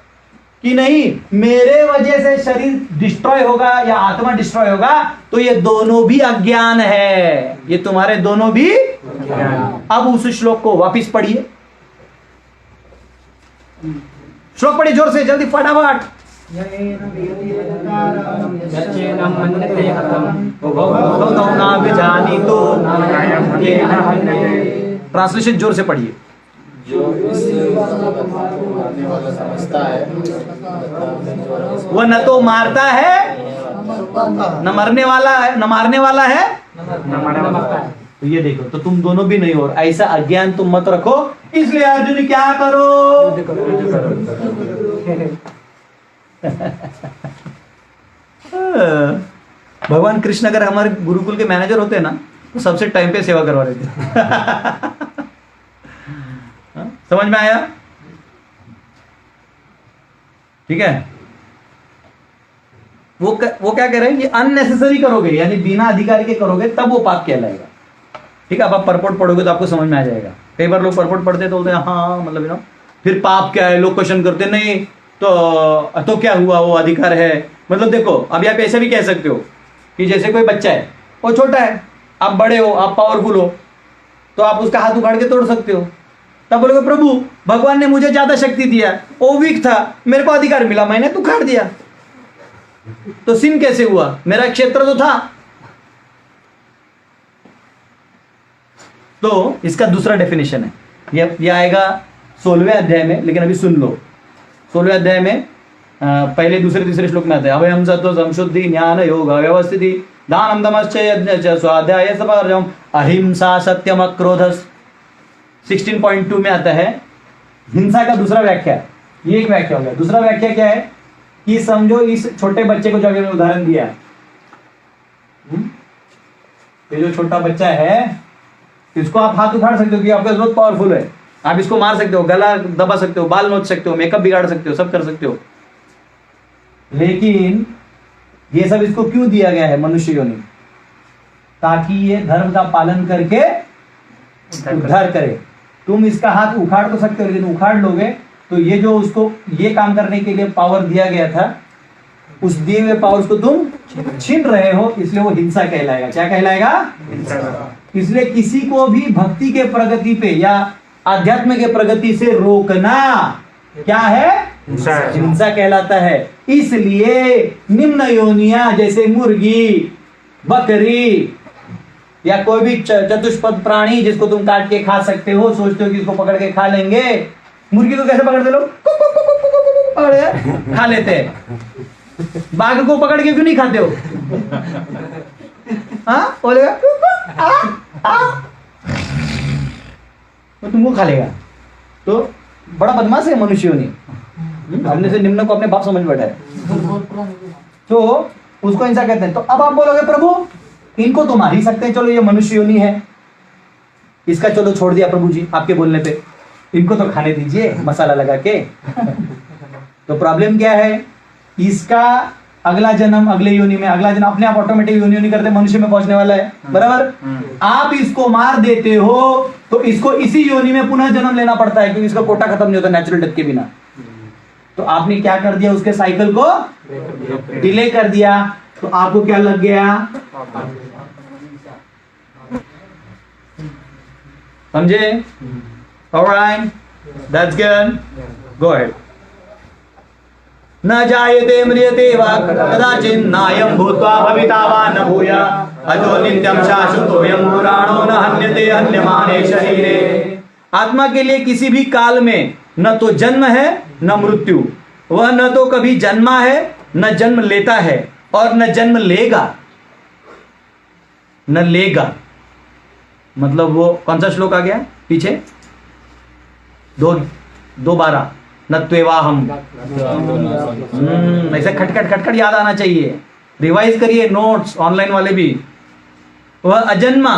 कि नहीं मेरे वजह से शरीर डिस्ट्रॉय होगा या आत्मा डिस्ट्रॉय होगा, तो ये दोनों भी अज्ञान है, ये तुम्हारे दोनों भी। अब उस श्लोक को वापिस पढ़िए, श्लोक पढ़िए जोर से, जल्दी फटाफट। ट्रांसलेशन जोर से पढ़िए। मारने वाला समझता है वो न तो मारता है न मरने वाला है, न मारने वाला है। तो ये देखो, तो तुम दोनों भी नहीं हो, ऐसा अज्ञान तुम मत रखो। इसलिए अर्जुन क्या करो, भगवान कृष्ण अगर हमारे गुरुकुल के मैनेजर होते ना तो सबसे टाइम पे सेवा करवा देते। समझ में आया? ठीक है। वो क्या कह रहे हैं कि अननेसेसरी करोगे, यानी बिना अधिकार के करोगे तब वो पाप कहलाएगा। ठीक है, अब आप परपोट पढ़ोगे तो आपको समझ में आ जाएगा। कई बार लोग परपोट पढ़ते तो बोलते हैं हाँ मतलब फिर पाप क्या है, लोग क्वेश्चन करते नहीं तो क्या हुआ, वो अधिकार है। मतलब देखो, अभी आप ऐसा भी कह सकते हो कि जैसे कोई बच्चा है, वो छोटा है, आप बड़े हो, आप पावरफुल हो, तो आप उसका हाथ उखाड़ के तोड़ सकते हो। तब बोलोगे प्रभु भगवान ने मुझे ज्यादा शक्ति दिया, वो वीक था, मेरे को अधिकार मिला, मैंने तो उखाड़ दिया, तो सिन कैसे हुआ, मेरा क्षेत्र तो था। तो इसका दूसरा डेफिनेशन है, ये आएगा 16वें अध्याय में, लेकिन अभी सुन लो। 16वें अध्याय में पहले दूसरे तीसरे श्लोक में आता है अभयम सत्व संशुद्धि ज्ञान योग व्यवस्थिति दानम दमश्च यज्ञ स्वाध्याय सपार्जम अहिंसा सत्यम क्रोधस। 16.2 में आता है हिंसा का दूसरा व्याख्या। ये एक व्याख्या हो गया। दूसरा व्याख्या क्या है कि समझो इस छोटे बच्चे को जो अभी उदाहरण दिया, ये जो छोटा बच्चा है इसको आप हाथ उखाड़ सकते हो कि आपका बहुत पावरफुल है, आप इसको मार सकते हो, गला दबा सकते हो, बाल नोच सकते हो, मेकअप बिगाड़ सकते हो, सब कर सकते हो। लेकिन ये सब इसको क्यों दिया गया है मनुष्य योनि? ताकि ये धर्म का पालन करके उद्धार करे। तुम इसका हाथ उखाड़ तो सकते हो, लेकिन उखाड़ लोगे तो ये जो उसको ये काम करने के लिए पावर दिया गया था, उस दिए हुए पावर को तुम छीन रहे हो, इसलिए वो हिंसा कहलाएगा। क्या कहलाएगा? इसलिए किसी को भी भक्ति के प्रगति पे या आध्यात्म के प्रगति से रोकना क्या है? हिंसा कहलाता है। इसलिए निम्न योनियां जैसे मुर्गी, बकरी या कोई भी चतुष्पद प्राणी जिसको तुम काट के खा सकते हो, सोचते हो कि इसको पकड़ के खा लेंगे। मुर्गी को कैसे पकड़ते लोग? पकड़ के खा लेते हैं। बाघ को पकड़ के क्यों नहीं खाते हो? हाँ बोलेगा तो तुमको खा लेगा। तो बड़ा बदमाश है मनुष्य योनि। हमने से निम्न को अपने बाप समझ बैठा है, तो उसको हिंसा कहते हैं। तो अब आप बोलोगे प्रभु इनको तो मार ही सकते हैं, चलो ये मनुष्य योनि है, इसका चलो छोड़ दिया प्रभु जी आपके बोलने पे, इनको तो खाने दीजिए मसाला लगा के। तो प्रॉब्लम क्या है? इसका अगला जन्म अगले योनि में, अगला जन्म अपने आप ऑटोमेटिक योनि करते मनुष्य में पहुंचने वाला है, बराबर। आप इसको मार देते हो तो इसको इसी योनि में पुनः जन्म लेना पड़ता है, क्योंकि इसका कोटा खत्म नहीं होता नेचुरल डेथ के बिना। तो आपने क्या कर दिया? उसके साइकिल को डिले कर दिया। तो आपको क्या लग गया? समझे? Alright, that's good, go ahead. न जायते म्रियते वा कदाचित् नायं भूत्वा भविता वा न भूयात् अजो नित्यं शाश्वतोऽयं पुराणो न हन्यते हन्यमाने शरीरे। आत्मा के लिए किसी भी काल में न तो जन्म है न मृत्यु, वह न तो कभी जन्मा है न जन्म लेता है और न जन्म लेगा। न लेगा मतलब वो कौन सा श्लोक आ गया पीछे? 2:12 न त्वेवाहम। ऐसे खटखट खटखट याद आना चाहिए। रिवाइज करिए नोट्स ऑनलाइन वाले भी। वह अजन्मा,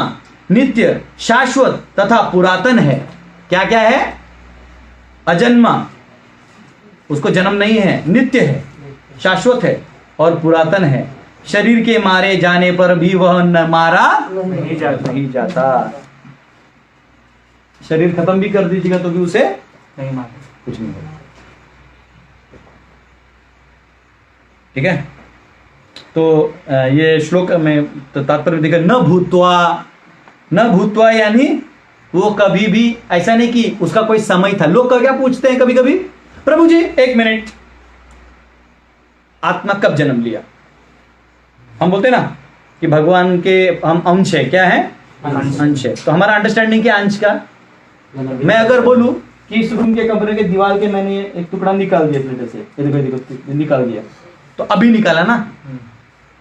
नित्य, शाश्वत तथा पुरातन है। क्या क्या है? अजन्मा, उसको जन्म नहीं है, नित्य है, शाश्वत है और पुरातन है। शरीर के मारे जाने पर भी वह न मारा नहीं जाता। शरीर खत्म भी कर दीजिएगा तो भी उसे नहीं मार कुछ नहीं होगा। ठीक है। तो ये श्लोक में तो तात्पर्य देखा, न भूत्वा यानी वो कभी भी ऐसा नहीं कि उसका कोई समय था। लोग क्या पूछते हैं कभी कभी, प्रभु जी 1 मिनट, आत्मा कब जन्म लिया? हम बोलते ना कि भगवान के हम अंश है। क्या है? अंश है। तो हमारा अंडरस्टैंडिंग क्या अंश का? मैं अगर बोलूं कि इस रूम के कमरे के दीवार के मैंने एक टुकड़ा निकाल दिया प्लेटर से, ये देखो निकाल दिया, तो अभी निकाला ना,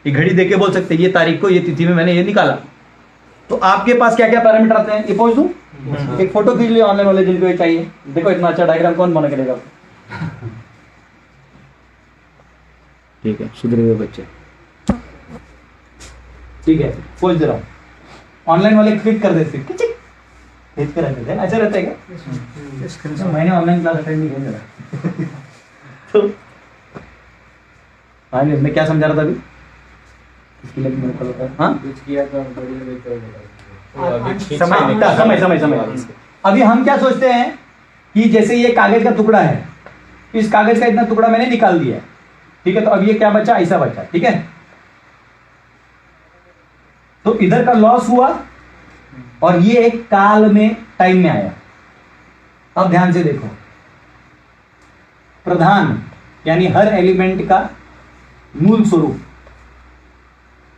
ये घड़ी देके बोल सकते ये तारीख को ये तिथि में मैंने ये निकाला। तो आपके पास क्या क्या पैरामीटर आते हैं ये पूछ दूं? एक फोटो खींच लिया ऑनलाइन वाले जिनको ये चाहिए, देखो इतना अच्छा डायग्राम कौन बना के देगा? ठीक है, सुधरे हुए बच्चे, ठीक है, खोज दे रहा हूँ। ऑनलाइन वाले क्लिक कर देते भेज कर रखते थे, ऐसा रहता है क्या? मैंने ऑनलाइन क्लास अटेंड नहीं किया जरा। तो हाँ, मैं क्या समझा रहा था अभी? इसके लिए मेरे को लगा, हाँ समय। अभी हम क्या सोचते हैं कि जैसे ये कागज का टुकड़ा है, इस कागज का इतना टुकड़ा मैंने निकाल दिया, ठीक है, तो अब ये क्या बचा? ऐसा बचा, ठीक है। तो इधर का लॉस हुआ और ये एक काल में टाइम में आया। अब ध्यान से देखो, प्रधान यानी हर एलिमेंट का मूल स्वरूप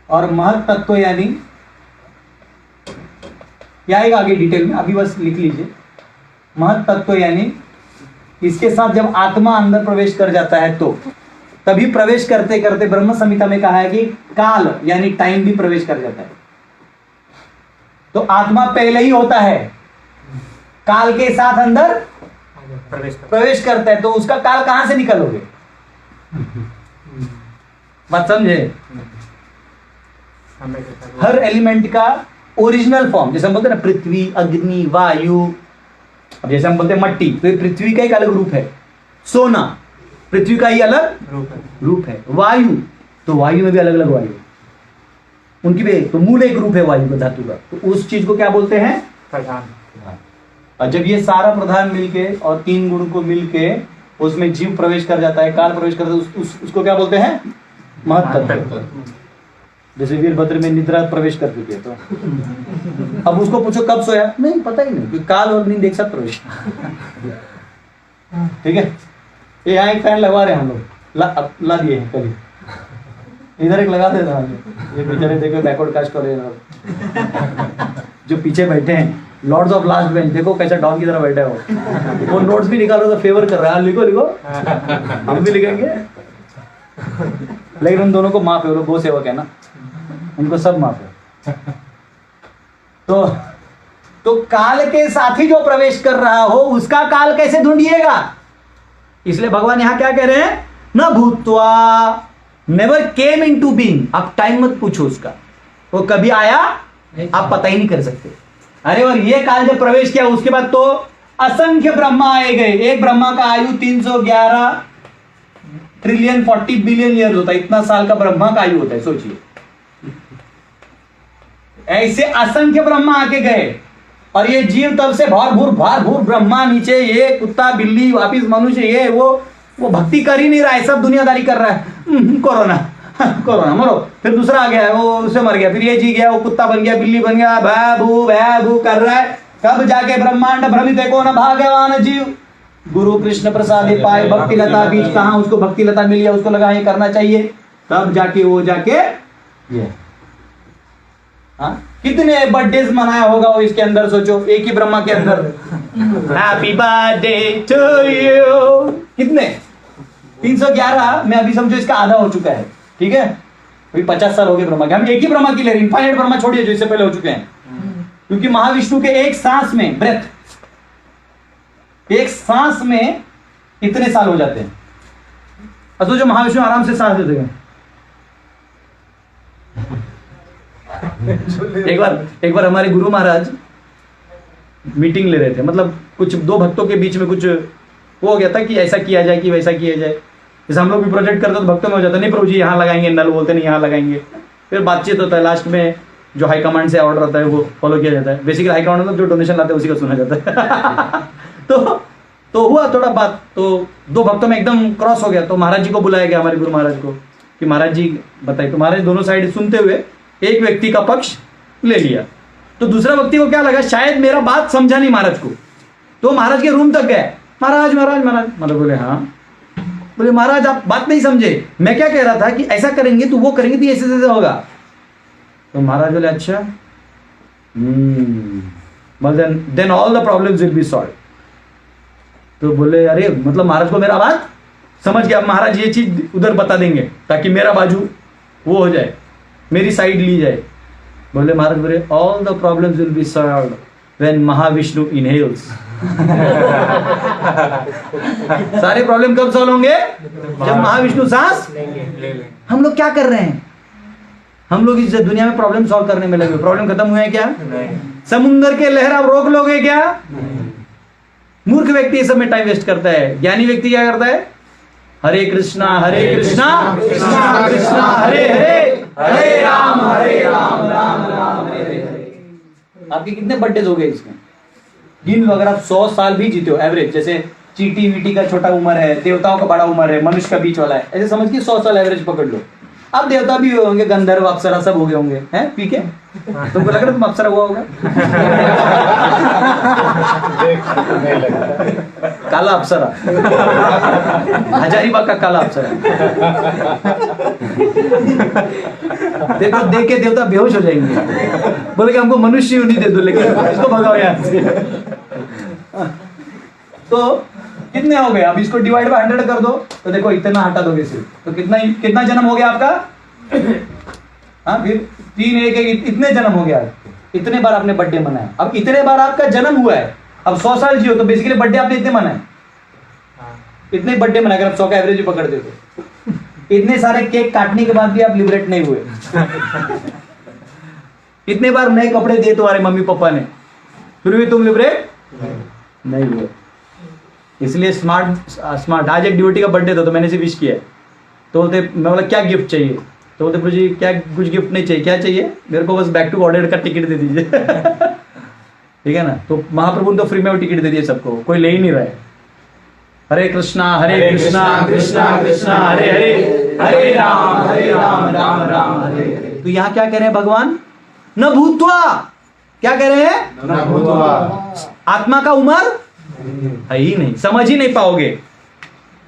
और महत तत्व यानी क्या आएगा आगे डिटेल में, अभी बस लिख लीजिए। महत तत्व यानी इसके साथ जब आत्मा अंदर प्रवेश कर जाता है तो तभी प्रवेश करते करते ब्रह्म संहिता में कहा है कि काल यानी टाइम भी प्रवेश कर जाता है। तो आत्मा पहले ही होता है, काल के साथ अंदर प्रवेश करता है, तो उसका काल कहां से निकलोगे? बात समझे? हर एलिमेंट का ओरिजिनल फॉर्म, जैसे हम बोलते हैं ना पृथ्वी, अग्नि, वायु, अब जैसे हम बोलते हैं मट्टी, तो ये पृथ्वी का एक अलग रूप है। सोना पृथ्वी का ही अलग रूप है। वायु, तो वायु में भी अलग अलग वायु, उनकी भी तो मूल एक रूप है वायु का, धातु का। तो उस चीज को क्या बोलते हैं? प्रधान। और जब ये सारा प्रधान मिलके और 3 गुण को मिलके उसमें जीव प्रवेश कर जाता है, काल प्रवेश करता है, उसको क्या बोलते हैं? महत्तत्व। जैसे वीरभद्र में निद्रा प्रवेश कर चुके तो अब उसको पूछो कब सोया, नहीं पता ही नहीं, क्योंकि काल और नींद एक साथ प्रवेश। ठीक है, ये यहाँ एक फैन लगवा रहे हैं हम लोग, ला दिए हैं कभी, इधर एक लगा देना। ये बेचारे देखो बैकवर्ड कास्ट कर रहे हैं, जो पीछे बैठे हैं लॉर्ड्स ऑफ लास्ट बेंच, देखो कैसा डॉन की तरह बैठा है वो नोट्स भी निकालो तो फेवर कर रहा है, लिखो लिखो, हम भी लिखेंगे, लेकिन उन दोनों को माफ है, वो गो सेवक है ना, उनको सब माफ है। तो काल के साथ ही जो प्रवेश कर रहा हो उसका काल कैसे ढूंढिएगा? इसलिए भगवान यहां क्या कह रहे हैं? न भूत्वा, नेवर केम इनटू बीइंग। आप टाइम मत पूछो उसका, वो कभी आया आप पता ही नहीं कर सकते। अरे और ये काल जब प्रवेश किया उसके बाद तो असंख्य ब्रह्मा आए गए। एक ब्रह्मा का आयु 311 ट्रिलियन 40 बिलियन ईयर होता है, इतना साल का ब्रह्मा का आयु होता है, सोचिए। ऐसे असंख्य ब्रह्मा आके गए और ये जीव तब से भार भूर ब्रह्मा नीचे, ये कुत्ता बिल्ली वापिस मनुष्य, ये वो भक्ति कर ही नहीं रहा है, सब दुनियादारी कर रहा है। कोरोना मरो, फिर दूसरा आ गया, वो उससे मर गया, फिर ये जी गया, वो कुत्ता बन गया, बिल्ली बन गया, भू कर रहा है। कब जाके ब्रह्मांड भ्रमित है कौन भाग्यवान जीव, गुरु कृष्ण प्रसाद पाए भक्ति लता बीज, कहां उसको भक्ति लता मिली है, उसको लगा ये करना चाहिए, तब जाके वो जाके ये कितने बर्थडे मनाया होगा वो इसके अंदर, सोचो एक ही ब्रह्मा के अंदर। हैप्पी बर्थडे टू यू, कितने 311 में, अभी समझो इसका आधा हो चुका है, ठीक है, अभी 50 साल हो गए ब्रह्मा के। हम एक ही ब्रह्मा की ले रहे हैं, इनफाइनाइट ब्रह्मा छोड़िए जो इससे पहले हो चुके हैं, क्योंकि महाविष्णु के एक सांस में, ब्रेथ, एक सांस में इतने साल हो जाते हैं। अब जो महाविष्णु आराम से सांस लेते हैं। एक बार हमारे गुरु महाराज मीटिंग ले रहे थे, मतलब कुछ 2 भक्तों के बीच में कुछ वो हो गया था कि ऐसा किया जाए कि वैसा किया जाए। जैसे हम लोग भी प्रोजेक्ट करते तो भक्तों में हो जाता, नहीं प्रभु जी यहाँ लगाएंगे, नल बोलते नहीं यहाँ लगाएंगे, फिर बातचीत होता है, लास्ट में जो हाई कमांड से ऑर्डर आता है वो फॉलो किया जाता है। बेसिकली हाई कमांड मतलब जो डोनेशन लाते हैं उसी का सुना जाता है। तो हुआ थोड़ा बात, तो 2 भक्तों में एकदम क्रॉस हो गया, तो महाराज जी को बुलाया गया, हमारे गुरु महाराज को, कि महाराज जी बताइए। तो महाराज दोनों साइड सुनते हुए एक व्यक्ति का पक्ष ले लिया, तो दूसरा व्यक्ति को क्या लगा, शायद मेरा बात समझा नहीं महाराज को, तो महाराज के रूम तक गए, महाराज मतलब बोले हाँ, बोले महाराज आप बात नहीं समझे, मैं क्या कह रहा था कि ऐसा करेंगे तो वो करेंगे तो ऐसे ऐसे होगा। तो महाराज बोले अच्छा, then all the problems will be solve. तो बोले अरे मतलब महाराज को मेरा बात समझ गया, अब महाराज ये चीज उधर बता देंगे ताकि मेरा बाजू वो हो जाए, मेरी साइड ली जाए। बोले महाराज बोले all the problems will B solved when Mahavishnu inhales. सारे प्रॉब्लम कब सॉल्व होंगे? जब महाविष्णु सांस। हम लोग क्या कर रहे हैं? हम लोग इस दुनिया में प्रॉब्लम सॉल्व करने में लगे। प्रॉब्लम खत्म हुए हैं क्या? समुंदर के लहर आप रोक लोगे क्या? मूर्ख व्यक्ति इस सब में टाइम वेस्ट करता है। ज्ञानी व्यक्ति क्या करता है? हरे कृष्णा कृष्णा कृष्णा हरे हरे, हरे राम राम राम हरे हरे। आपके कितने बर्थडे हो गए इसमें? गिन लो। अगर आप 100 साल भी जीते हो एवरेज, जैसे चींटी वीटी का छोटा उम्र है, देवताओं का बड़ा उम्र है, मनुष्य का बीच वाला है, ऐसे समझ के 100 साल एवरेज पकड़ लो। अब देवता भी हुए होंगे, गंधर्व अप्सरा सब हो गए होंगे, हैं पी के? तुमको लग रहा तुम अप्सरा हुआ होगा? काला अप्सरा, हजारीबाग का काला अप्सरा। देखो देख के देवता बेहोश हो जाएंगे, बोले कि हमको मनुष्य नहीं दे दो, लेकिन इसको भगाओ यहाँ से। तो कितने हो गए? अब इसको डिवाइड बाय 100 कर दो तो देखो इतना हटा दोगे सिर्फ, तो कितना जन्म हो गया आपका? हाँ फिर 3 1 इतने जन्म हो गया। इतने बार आपने बर्थडे मनाया। अब इतने बार आपका जन्म हुआ है, अब 100 साल जियो तो बेसिकली बर्थडे आपने इतने मनाए, इतने बर्थडे मनाए। अगर आप 100 का एवरेज भी पकड़ दे तो इतने सारे केक काटने के बाद भी आप लिबरेट नहीं हुए। इतने बार नए कपड़े दिए तुम्हारे मम्मी पापा ने, फिर भी तुम लिबरेट नहीं हुए। इसलिए स्मार्ट आज एक डिवोटी का बर्थडे था तो मैंने से विश किया, तो बोलते मैं बोला क्या गिफ्ट चाहिए? तो बोलते प्रभु जी क्या कुछ गिफ्ट नहीं चाहिए, क्या चाहिए? मेरे को बस बैक टू बॉर्डर का टिकट दे दीजिए। ठीक है ना? तो महाप्रभु ने तो फ्री में वो टिकट दे दिए सबको, कोई ले ही नहीं रहा है। हरे कृष्णा कृष्णा कृष्णा हरे हरे, हरे राम राम राम हरे हरे। तो यहाँ क्या कह रहे हैं भगवान? न भूत्वा, क्या कह रहे हैं? न भूत्वा। आत्मा का उम्र है ही नहीं, समझ ही नहीं पाओगे।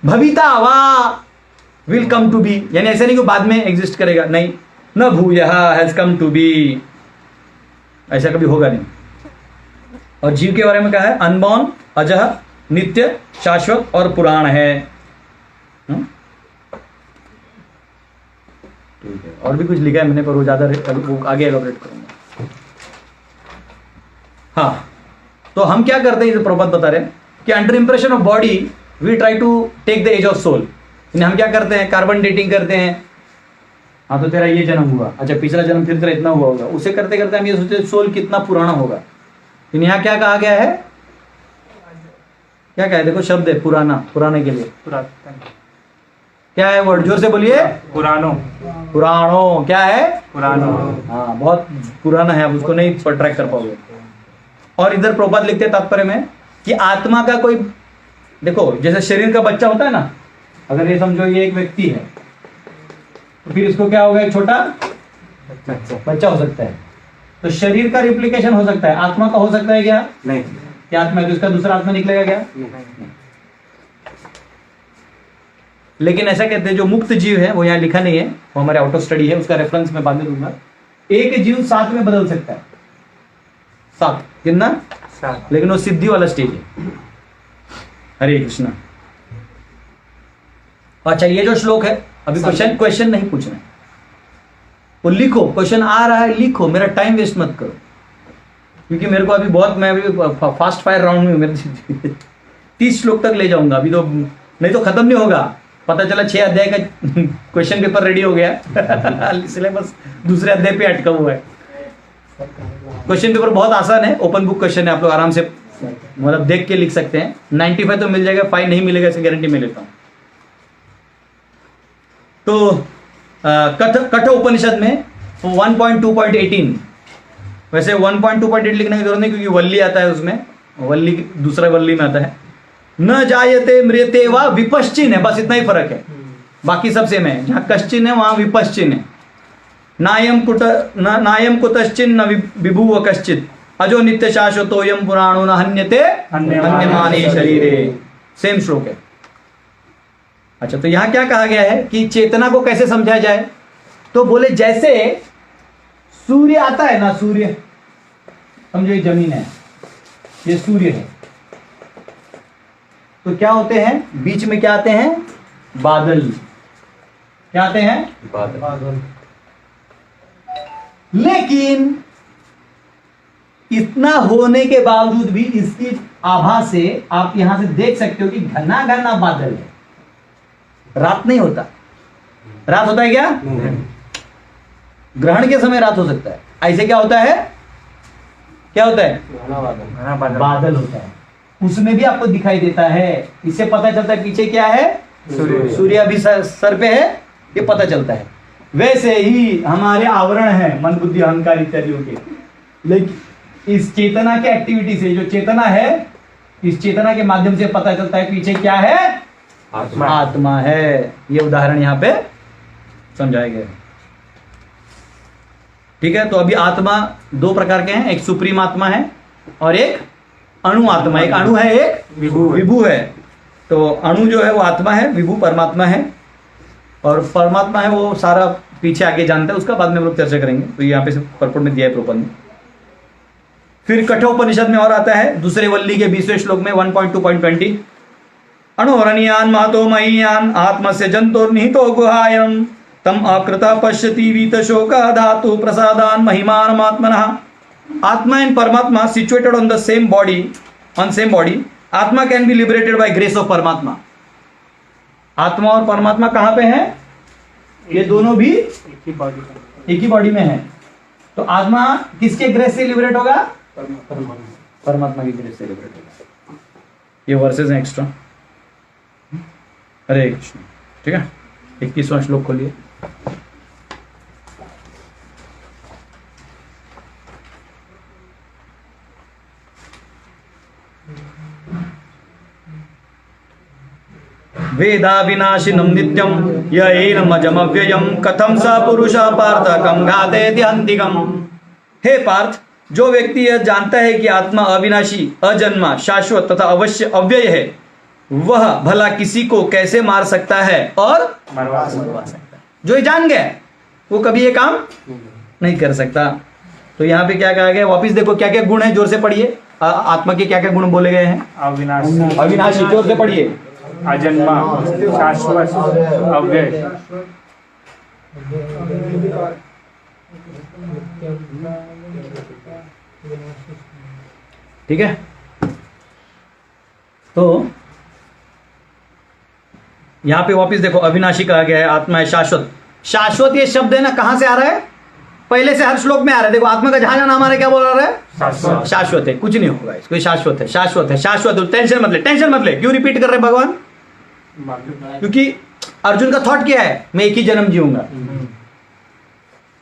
भविता वा विल कम टू बी, यानी ऐसे नहीं कि बाद में एग्जिस्ट करेगा, नहीं। न भूयः हैज कम टू बी, ऐसा कभी होगा नहीं। और जीव के बारे में कहा है अनबॉर्न, अजह, नित्य, शाश्वत और पुराण है। ठीक है, और भी कुछ लिखा है मैंने, पर वो ज्यादा वो आगे एलोबरेट करूंगा। हाँ, तो हम क्या करते हैं, प्रभात बता रहे हैं कि under impression of body we try to take the age of soul. हम क्या करते हैं? कार्बन डेटिंग करते हैं। हाँ तो तेरा ये जन्म हुआ, अच्छा पिछला जन्म फिर तेरा इतना हुआ होगा, उसे करते करते हम ये सोचते सोल कितना पुराना होगा। लेकिन यहाँ क्या कहा गया है? क्या कहा है? देखो शब्द है पुराना, पुराने के लिए क्या है वर्ड? जोर से बोलिए। पुरानो। पुराणो क्या है? पुरानो। हाँ बहुत पुराना है, आप उसको नहीं ट्रैक कर पाओगे। और इधर प्रभुपाद लिखते हैं तात्पर्य में कि आत्मा का कोई, देखो जैसे शरीर का बच्चा होता है ना, अगर ये समझो ये एक व्यक्ति है तो फिर इसको क्या होगा? एक छोटा बच्चा हो सकता है। तो शरीर का रिप्लिकेशन हो सकता है, आत्मा का हो सकता है क्या? नहीं। क्या आत्मा है तो इसका दूसरा आत्मा निकलेगा क्या? लेकिन ऐसा कहते हैं जो मुक्त जीव है, वो यहाँ लिखा नहीं है, वो हमारे आउट ऑफ स्टडी है, उसका रेफरेंस मैं बाद में दूंगा। एक जीव 7 में बदल सकता है, 7 कितना? 7। लेकिन वो सिद्धि वाला स्टेज है। हरे कृष्णा। अच्छा ये जो श्लोक है, अभी क्वेश्चन नहीं पूछना है, वो लिखो, क्वेश्चन आ रहा है लिखो, मेरा टाइम वेस्ट मत करो, क्योंकि मेरे को अभी बहुत, मैं अभी फास्ट फायर राउंड में हूं, मेरे 30 श्लोक तक ले जाऊंगा अभी तो, नहीं तो खत्म नहीं होगा। पता चला 6 अध्याय का क्वेश्चन पेपर रेडी हो गया, सिलेबस दूसरे अध्याय पे अटका हुआ है। क्वेश्चन पेपर बहुत आसान है, ओपन बुक क्वेश्चन है, आप लोग आराम से मतलब देख के लिख सकते हैं। 95 तो मिल जाएगा, 5 नहीं मिलेगा ऐसी गारंटी मैं लेता हूँ। तो कठ उपनिषद में 1.2.18, वैसे 1.2.8 लिखने की जरूरत नहीं क्योंकि वल्ली आता है उसमें, वल्ली दूसरा वल्ली में आता है। न जायते म्रियते वा विपश्चिन है, बस इतना ही फर्क है, बाकी सब सेम है। जहाँ कश्चिन है वहां विपश्चिन है। नायम कुतश्चिन न विभु व कश्चित अजो नित्य शाश्वतोयम पुराणो न हन्यते हन्यमाने शरीरे, सेम श्लोक है। अच्छा तो यहां क्या कहा गया है कि चेतना को कैसे समझा जाए? तो बोले जैसे सूर्य आता है ना, सूर्य समझो ये जमीन है, ये सूर्य है, तो क्या होते हैं, बीच में क्या आते हैं, बादल। क्या आते हैं, बादल। लेकिन इतना होने के बावजूद भी इसकी आभा से आप यहां से देख सकते हो कि घना घना बादल है, रात नहीं होता। रात होता है क्या, ग्रहण के समय रात हो सकता है, ऐसे क्या होता है, क्या होता है, बादल होता है, उसमें भी आपको दिखाई देता है। इससे पता चलता है पीछे क्या है, सूर्य अभी सर पे है, ये पता चलता है। वैसे ही हमारे आवरण है मन बुद्धि अहंकार इत्यादियों के, लेकिन इस चेतना के एक्टिविटी से, जो चेतना है, इस चेतना के माध्यम से पता चलता है पीछे क्या है, आत्मा है। ये उदाहरण यहां पे समझाए गए। ठीक है, तो अभी आत्मा दो प्रकार के हैं, एक सुप्रीम आत्मा है और एक अणु आत्मा। एक अणु है, एक विभू है। तो अणु जो है वो आत्मा है, विभू परमात्मा है, और परमात्मा है वो सारा पीछे आगे जानता है, उसका बाद में हम लोग चर्चा करेंगे। तो यहाँ पे परपुट में दिया है प्रोपर में। फिर कठोपनिषद में और आता है दूसरे वल्ली के 20वें श्लोक में 1.2.20, अणुहरणीयान महतो महीयान आत्मस्य जंतुर्निहितो गुहायम तम अकृता पश्यति वीत शोका धातु प्रसादान महिमान आत्मनः। आत्मा एंड परमात्मा situated on the same body, on same body, आत्मा can be liberated by grace of परमात्मा। आत्मा और परमात्मा कहां पे हैं, ये दोनों भी एक ही बॉडी में है। तो आत्मा किसके ग्रेस से लिबरेट होगा, परमात्मा की ग्रेस से लिबरेट होगा। ये वर्सेस हैं एक्स्ट्रा। हरे कृष्ण। ठीक है, 21वां श्लोक खोलिए। वेदा विनाशिनं नित्यं य एनमजमव्ययं कथम स पुरुषः पार्थ कम घातेति हन्तिकम्। हे पार्थ, जो व्यक्ति यह जानता है कि आत्मा अविनाशी, अजन्मा, शाश्वत तथा अवश्य अव्यय है, वह भला किसी को कैसे मार सकता है और मरवा सकता है। जो ये जान गया वो कभी ये काम नहीं कर सकता। तो यहाँ पे क्या कहा गया, वापिस देखो क्या क्या गुण है, जोर से पढ़िए। आत्मा के क्या क्या गुण बोले गए हैं, अविनाशी, जोर से पढ़िए। अजन्मा, शाश्वत, अव्यय। ठीक है, तो यहां पे वापस देखो अविनाशी कहा गया है, आत्मा है शाश्वत। शाश्वत ये शब्द है ना, कहां से आ रहा है, पहले से हर श्लोक में आ रहा है। देखो आत्मा का जहां नाम आ रहा है, क्या बोल रहा है, शाश्वत है, कुछ नहीं होगा इसको, शाश्वत है, शाश्वत है, शाश्वत है। टेंशन मत ले, टेंशन मत ले। क्यों रिपीट कर रहे भगवान, क्योंकि अर्जुन का थॉट क्या है, मैं एक ही जन्म जीऊंगा,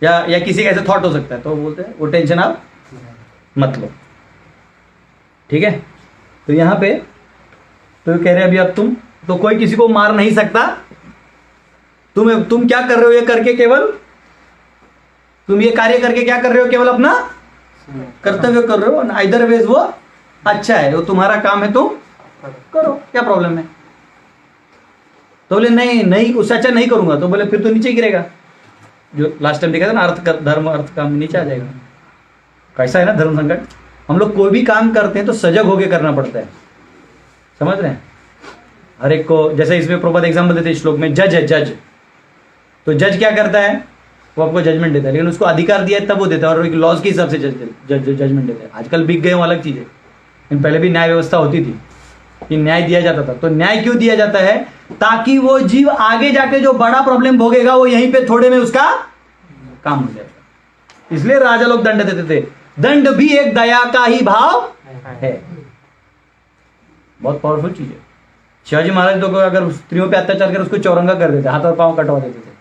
या किसी का ऐसा थॉट हो सकता है, तो बोलते हैं वो टेंशन आप मत लो। ठीक है, तो यहां पे तो कह रहे हैं अभी अब तो कोई किसी को मार नहीं सकता। तुम क्या कर रहे हो, ये करके केवल तुम ये कार्य करके क्या कर रहे हो, केवल अपना कर्तव्य कर रहे हो। इधर वेज वो अच्छा है, वो तुम्हारा काम है, तुम करो, क्या प्रॉब्लम है। तो बोले नहीं उससे अच्छा नहीं करूंगा, तो बोले फिर तो नीचे गिरेगा। जो लास्ट टाइम देखा था ना, धर्म अर्थ काम नीचे आ जाएगा। कैसा है ना धर्म संकट। हम लोग कोई भी काम करते हैं तो सजग होके करना पड़ता है, समझ रहे हैं। हर एक को, जैसे इसमें प्रभात एग्जाम्पल देते हैं श्लोक में, जज है, जज। तो जज क्या करता है, वो आपको जजमेंट देता है, लेकिन उसको अधिकार दिया है तब वो देता है, और एक लॉज के हिसाब से जजमेंट देता है। आजकल बिक गए वो अलग चीज है, लेकिन पहले भी न्याय व्यवस्था होती थी कि न्याय दिया जाता था। तो न्याय क्यों दिया जाता है, ताकि वो जीव आगे जाके जो बड़ा प्रॉब्लम भोगेगा वो यहीं पे थोड़े में उसका काम हो जाएगा। इसलिए राजा लोग दंड देते थे। दंड भी एक दया का ही भाव है, बहुत पावरफुल चीज है। शिवाजी महाराज तो अगर स्त्रियों पे अत्याचार कर उसको चौरंगा कर देते, हाथ और पांव कटवा देते थे।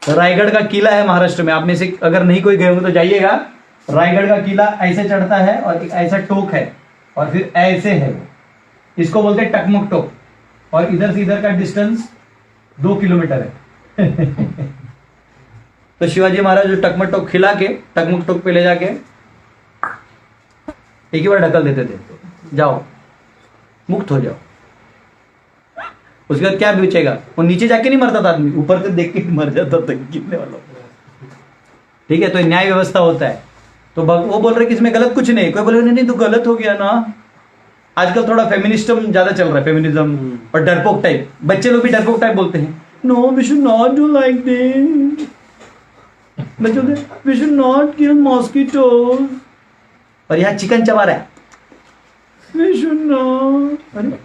तो रायगढ़ का किला है महाराष्ट्र में, आप में से अगर नहीं कोई गए होंगे तो जाइएगा। रायगढ़ का किला ऐसे चढ़ता है और एक ऐसा टोक है और फिर ऐसे है, इसको बोलते हैं टकमक टोक, और इधर से इधर का डिस्टेंस 2 किलोमीटर है। तो शिवाजी महाराज जो टकमक टोक खिला के टकमक टोक पे ले जाके एक ही बार ढकल देते थे, जाओ मुक्त हो जाओ। उसके बाद क्या बचेगा, वो नीचे जाके नहीं मरता था आदमी, ऊपर से देख के मर जाता था गिरने वाला। ठीक है, तो न्याय व्यवस्था होता है। तो वो बोल रहे कि इसमें गलत कुछ नहीं, कोई बोले नहीं तो गलत हो गया ना, आजकल थोड़ा फेमिनिस्टम ज्यादा चल रहा है, फेमिनिज्म और डरपोक टाइप, बच्चे लोग भी डरपोक टाइप बोलते हैं, no we should not do like this, बच्चों we should not kill mosquitoes, और यहाँ चिकन चबा रहा है, वी शुड नॉट। अरे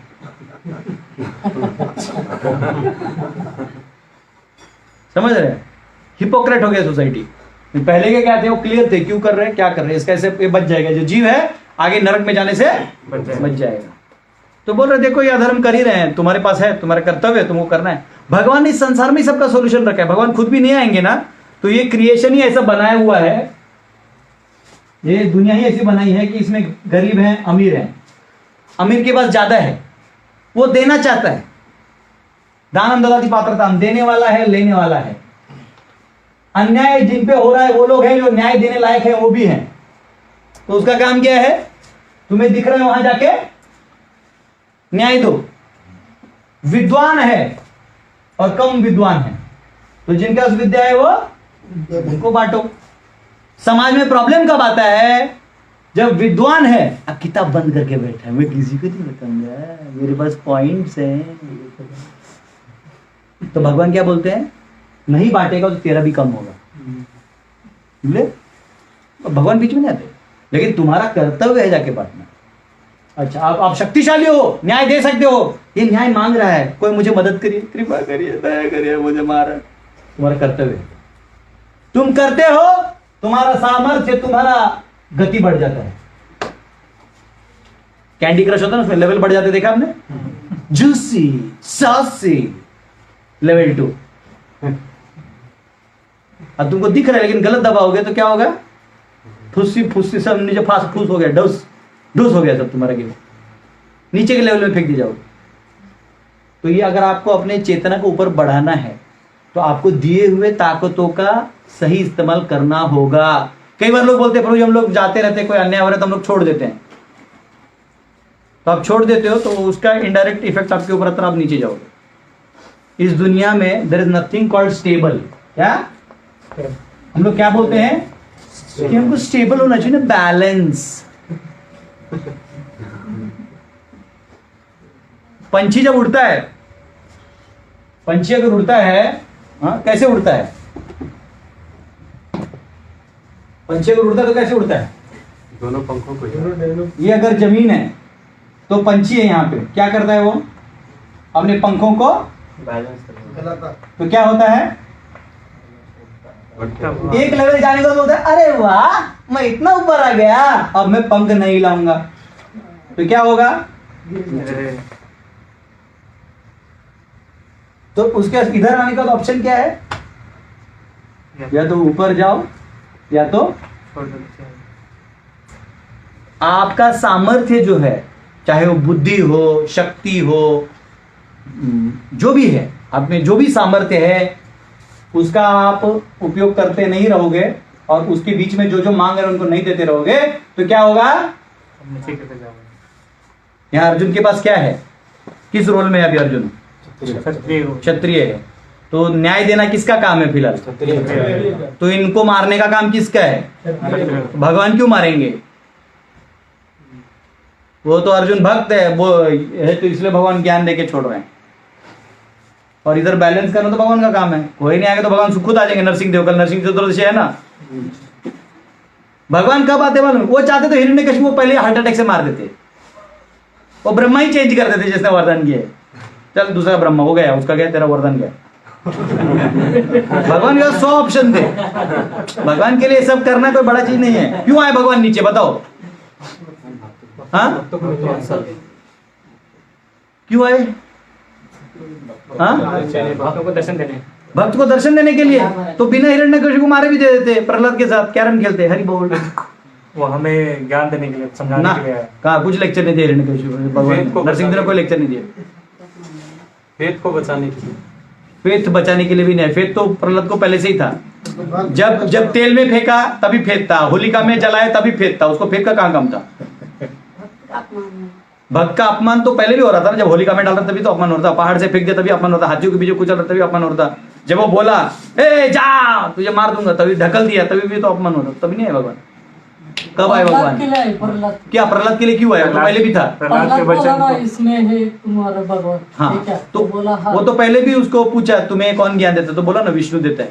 समझ रहे हैं, हिपोक्रेट हो गया सोसाइटी। पहले के क्या थे, वो क्लियर थे क्यों कर रहे हैं, क्या कर रहे हैं, इसका ऐसे ये बच जाएगा, जो जीव है आगे नरक में जाने से बच जाएगा। तो बोल रहे देखो ये अधर्म कर ही रहे हैं, तुम्हारे पास है, तुम्हारा कर्तव्य है, तुमको करना है। भगवान ने इस संसार में ही सबका सोल्यूशन रखा है, भगवान खुद भी नहीं आएंगे ना, तो ये क्रिएशन ही ऐसा बनाया हुआ है, ये दुनिया ही ऐसी बनाई है कि इसमें गरीब हैं, अमीर हैं। अमीर के पास ज्यादा है, वो देना चाहता है, दानम ददाति पात्रताम, देने वाला है, लेने वाला है। अन्याय जिन पे हो रहा है वो लोग हैं जो न्याय देने लायक है, वो भी हैं। तो उसका काम क्या है, तुम्हें दिख रहा है वहां जाके न्याय दो। विद्वान है और कम विद्वान है, तो जिनके पास विद्या है वो उनको बांटो। समाज में प्रॉब्लम कब आता है, जब विद्वान है अब किताब बंद करके बैठा है, मैं किसी को नहीं बताऊंगा, मेरे पास पॉइंट्स हैं। तो भगवान क्या बोलते हैं, नहीं बांटेगा तो तेरा भी कम होगा। भगवान बीच में नहीं आते, लेकिन तुम्हारा कर्तव्य है जाके बांटना। अच्छा आप शक्तिशाली हो, न्याय दे सकते हो, ये न्याय मांग रहा है, कोई मुझे मदद करिए, कृपा करिए, दया करिए, मुझे मारा। तुम्हारा कर्तव्य है, तुम करते हो, तुम्हारा सामर्थ्य, तुम्हारा गति बढ़ जाता है। कैंडी क्रश होता है ना, उसमें लेवल बढ़ जाते, देखा आपने, जूसी सॉसी लेवल 2। अब तुमको दिख रहा है लेकिन गलत दबाओगे तो क्या होगा, फुस्सी फुस्सी सब नीचे फास्ट फूस हो गया, डूस डूस हो गया सब तुम्हारा गेम, नीचे के लेवल में फेंक दी जाओगे। तो ये अगर आपको अपने चेतना को ऊपर बढ़ाना है तो आपको दिए हुए ताकतों का सही इस्तेमाल करना होगा। कई बार लोग बोलते हैं प्रभु हम लोग जाते रहते, कोई अन्याय हो रहा है तो हम लोग छोड़ देते हैं। तो आप छोड़ देते हो तो उसका इनडायरेक्ट इफेक्ट आपके ऊपर आता है, आप नीचे जाओगे। इस दुनिया में there is nothing called stable. क्या हम लोग क्या बोलते हैं कि हमको स्टेबल होना चाहिए ना, बैलेंस। पंछी जब उड़ता है, पंछी अगर उड़ता है, हाँ कैसे उड़ता है, पंछी अगर उड़ता है तो कैसे उड़ता है, दोनों पंखों को, ये अगर जमीन है तो पंछी है, यहाँ पे क्या करता है वो, अपने पंखों को बैलेंस करना। तो क्या होता है, एक लेवल जाने को बोलता है अरे वाह मैं इतना ऊपर आ गया, अब मैं पंख नहीं लाऊंगा, तो क्या होगा, तो उसके इधर आने का तो ऑप्शन क्या है, या तो ऊपर जाओ या तो आपका सामर्थ्य जो है, चाहे वो बुद्धि हो, शक्ति हो, जो भी है, आप में जो भी सामर्थ्य है उसका आप उपयोग करते नहीं रहोगे और उसके बीच में जो जो मांग रहे हैं उनको नहीं देते रहोगे, तो क्या होगा, यहाँ अर्जुन के पास क्या है, किस रोल में है अभी अर्जुन, क्षत्रिय है, तो न्याय देना किसका काम है फिलहाल, तो इनको मारने का काम किसका है, भगवान क्यों मारेंगे, वो तो अर्जुन भक्त है, वो है तो इसलिए भगवान ज्ञान देके छोड़ रहे हैं। और इधर बैलेंस करना तो भगवान का काम है, कोई नहीं आएगा तो भगवान खुद आ जाएंगे। नरसिंह देव, कल नरसिंह चतुर्दशी है ना, भगवान कब आते मालूम, वो चाहते तो हिरण्यकशिपु को पहले हार्ट अटैक से मार देते, वो ब्रह्मा ही चेंज कर देते जिसने वरदान किया, चल दूसरा ब्रह्मा हो गया, उसका गया, तेरा वरदान गया। भगवान के पास 100 ऑप्शन थे, भगवान के लिए सब करना कोई बड़ा चीज नहीं है। क्यों आए भगवान नीचे बताओ, हाँ क्यों आए, हाँ भक्तों को दर्शन देने, भक्त को दर्शन देने के लिए, तो बिना हिरण्यकशिपु को मारे भी दे देते, प्रहलाद के साथ कैरम खेलते, हरि बोल, वो हमें ज्ञान देने के लिए, ना समझाने के लिए आया। कहा कुछ लेक्चर नहीं दिए हिरण्यकशिपु, भगवान नरसिंह देव को लेक्चर नहीं दिए, फेथ को बचाने के लिए, फेथ बचाने के लिए भी नहीं, फेथ तो प्रहलाद को पहले से ही था, जब तेल में फेंका तभी फेथ था, होलिका में जलाया तभी फेथ था, उसको फेंक का कहाँ काम था। भक्त का अपमान तो पहले भी हो रहा था ना, जब होलिका में डाल रहा तभी तो अपमान होता, पहाड़ से फेंक दिया तभी अपमान होता, हाथियों के बीच कुचल रहा तभी अपमान होता, जब वो बोला ए जा तुझे मार दूंगा तभी ढकल दिया तभी भी तो अपमान होता, तभी नहीं है भगवान। कब आए प्रहलाद के भगवान? लिए आए, प्रहलाद क्या प्रहलाद के लिए क्यों आया? वो तो पहले भी था। प्रहलाद के प्रहलाद बोला वचन ना को इसमें है तुम्हारा भगवान, ठीक हाँ है? तो बोला हाँ। वो तो पहले भी उसको पूछा तुम्हें कौन ज्ञान देता, तो बोला ना विष्णु देता है,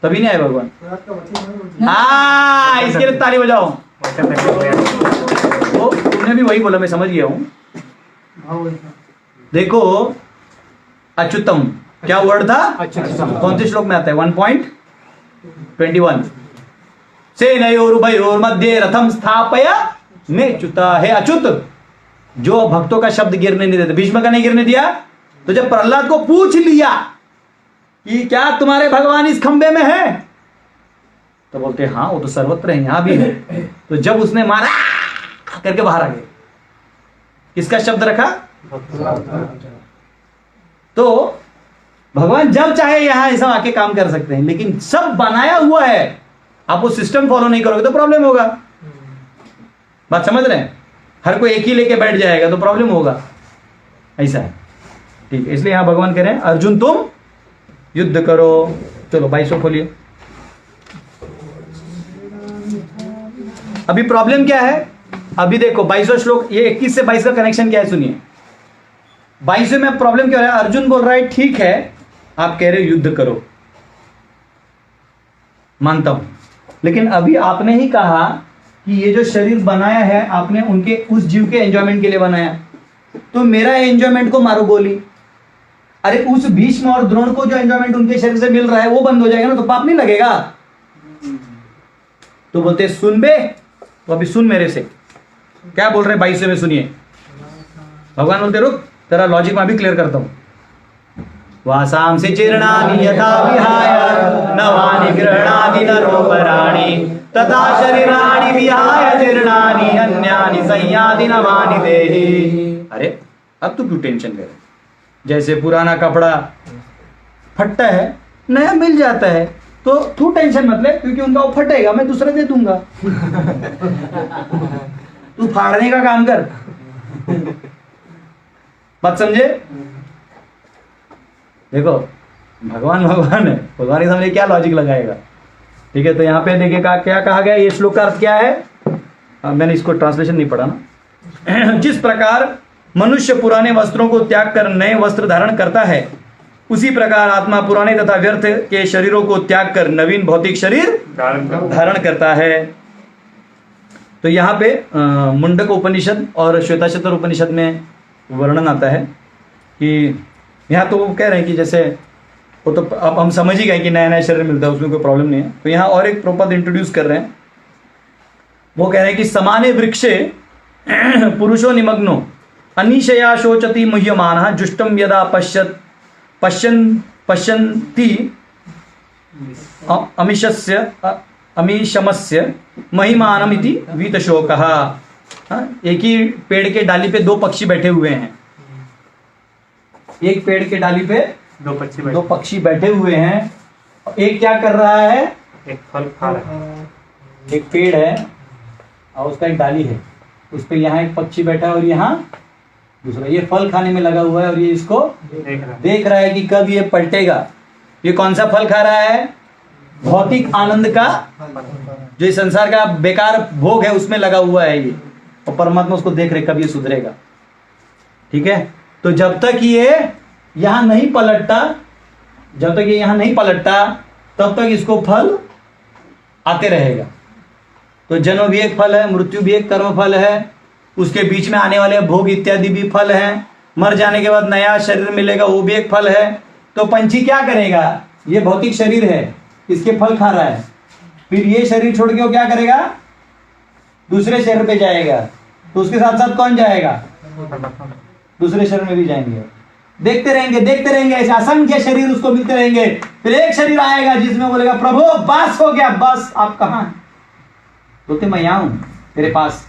तभी नहीं आए भगवान। हाँ, इसके लिए ताली बजाओ। वचन देते तो तुमने भी वही बोला, मैं समझ गया हूँ। हाँ, वही था। देखो अच्युतम क्या वर्ड था? अच्युतम। कौन से श्लोक में आता है? 1.21 से नयोरुभयोर मध्य रथम स्थापय नेच्युता। है अच्युत जो भक्तों का शब्द गिरने नहीं देते, भीष्म का नहीं गिरने दिया। तो जब प्रहलाद को पूछ लिया कि क्या तुम्हारे भगवान इस खंबे में है, तो बोलते हाँ वो तो सर्वत्र है, यहां भी है। तो जब उसने मारा करके बाहर आ गए, किसका शब्द रखा? तो भगवान जब चाहे यहां ऐसा आके काम कर सकते हैं, लेकिन सब बनाया हुआ है, आप वो सिस्टम फॉलो नहीं करोगे तो प्रॉब्लम होगा। बात समझ रहे हैं? हर कोई एक ही लेके बैठ जाएगा तो प्रॉब्लम होगा, ऐसा है। ठीक है, इसलिए यहां भगवान कह रहे हैं अर्जुन तुम युद्ध करो। चलो 22 खोलिए। अभी प्रॉब्लम क्या है? अभी देखो 22 श्लोक, ये 21 से 22 का कनेक्शन क्या है सुनिए। 22 में प्रॉब्लम क्या हो रहा है? अर्जुन बोल रहा है ठीक है आप कह रहे हो युद्ध करो, मानता हूं, लेकिन अभी आपने ही कहा कि ये जो शरीर बनाया है आपने उनके उस जीव के एंजॉयमेंट के लिए बनाया, तो मेरा एंजॉयमेंट को मारो गोली। अरे उस भीष्म और द्रोण को जो एंजॉयमेंट उनके शरीर से मिल रहा है वो बंद हो जाएगा ना, तो पाप नहीं लगेगा? तो बोलते सुन बे, तो अभी सुन मेरे से क्या बोल रहे 22 में सुनिए। भगवान बोलते रुक, तेरा लॉजिक मैं भी क्लियर करता हूं। वासांसि जीर्णानि यथा विहाय नवानि गृह्णाति नरोपराणि तथा शरीराणि विहाय जीर्णानि अन्यानि संयाति नवानि देहि। अरे अब तू क्यों टेंशन ले रहा है? जैसे पुराना कपड़ा फटता है नया मिल जाता है, तो तू टेंशन मत ले, क्योंकि उनका वो फटेगा मैं दूसरा दे दूंगा। तू फाड़ने का काम कर। बात समझे? देखो भगवान भगवान है, भगवान के सामने क्या लॉजिक लगाएगा? ठीक है, तो यहाँ पे देखिए क्या कहा गया, ये श्लोक का अर्थ क्या है? मैंने इसको ट्रांसलेशन नहीं पढ़ा ना। जिस प्रकार मनुष्य पुराने वस्त्रों को त्याग कर नए वस्त्र धारण करता है, उसी प्रकार आत्मा पुराने तथा व्यर्थ के शरीरों को त्याग कर नवीन भौतिक शरीर धारण करता है। तो यहाँ पे मुंडक उपनिषद और श्वेताश्वतर उपनिषद में वर्णन आता है कि यहाँ तो वो कह रहे हैं कि जैसे वो तो अब हम समझ ही गए कि नया नया शरीर मिलता है, उसमें कोई प्रॉब्लम नहीं है। तो यहाँ और एक प्रपद इंट्रोड्यूस कर रहे हैं, वो कह रहे हैं कि समाने वृक्षे पुरुषो निमग्नो अनिशया शोचति मुह्यमानः जुष्टम यदा पश्यन्ति अमीशमस्य महिमानमिति वीतशोकः। एक ही पेड़ के डाली पे दो पक्षी बैठे हुए हैं, एक पेड़ के डाली पे दो पक्षी बैठे हुए हैं। एक क्या कर रहा है? एक फल खा रहा है। एक पेड़ है और उसका एक डाली है, उस पे यहाँ एक पक्षी बैठा है और यहाँ दूसरा। ये फल खाने में लगा हुआ है और ये इसको देख रहा है कि कब ये पलटेगा। ये कौन सा फल खा रहा है? भौतिक आनंद का, जो इस संसार का बेकार भोग है उसमें लगा हुआ है ये, और परमात्मा उसको देख रहे कब ये सुधरेगा। ठीक है, तो जब तक ये यहां नहीं पलटता, तब तक इसको फल आते रहेगा। तो जन्म भी एक फल है, मृत्यु भी एक कर्म फल है, उसके बीच में आने वाले भोग इत्यादि भी फल हैं, मर जाने के बाद नया शरीर मिलेगा वो भी एक फल है। तो पंछी क्या करेगा? ये भौतिक शरीर है, इसके फल खा रहा है, फिर ये शरीर छोड़ के वो क्या करेगा? दूसरे शरीर पे जाएगा। तो उसके साथ साथ कौन जाएगा? दूसरे शरीर में भी जाएंगे। देखते रहेंगे ऐसे असंख्य शरीर उसको मिलते रहेंगे। फिर एक शरीर आएगा जिसमें बोलेगा प्रभु बस हो गया, बस आप कहां? बोलते मैं यहां हूं तेरे पास,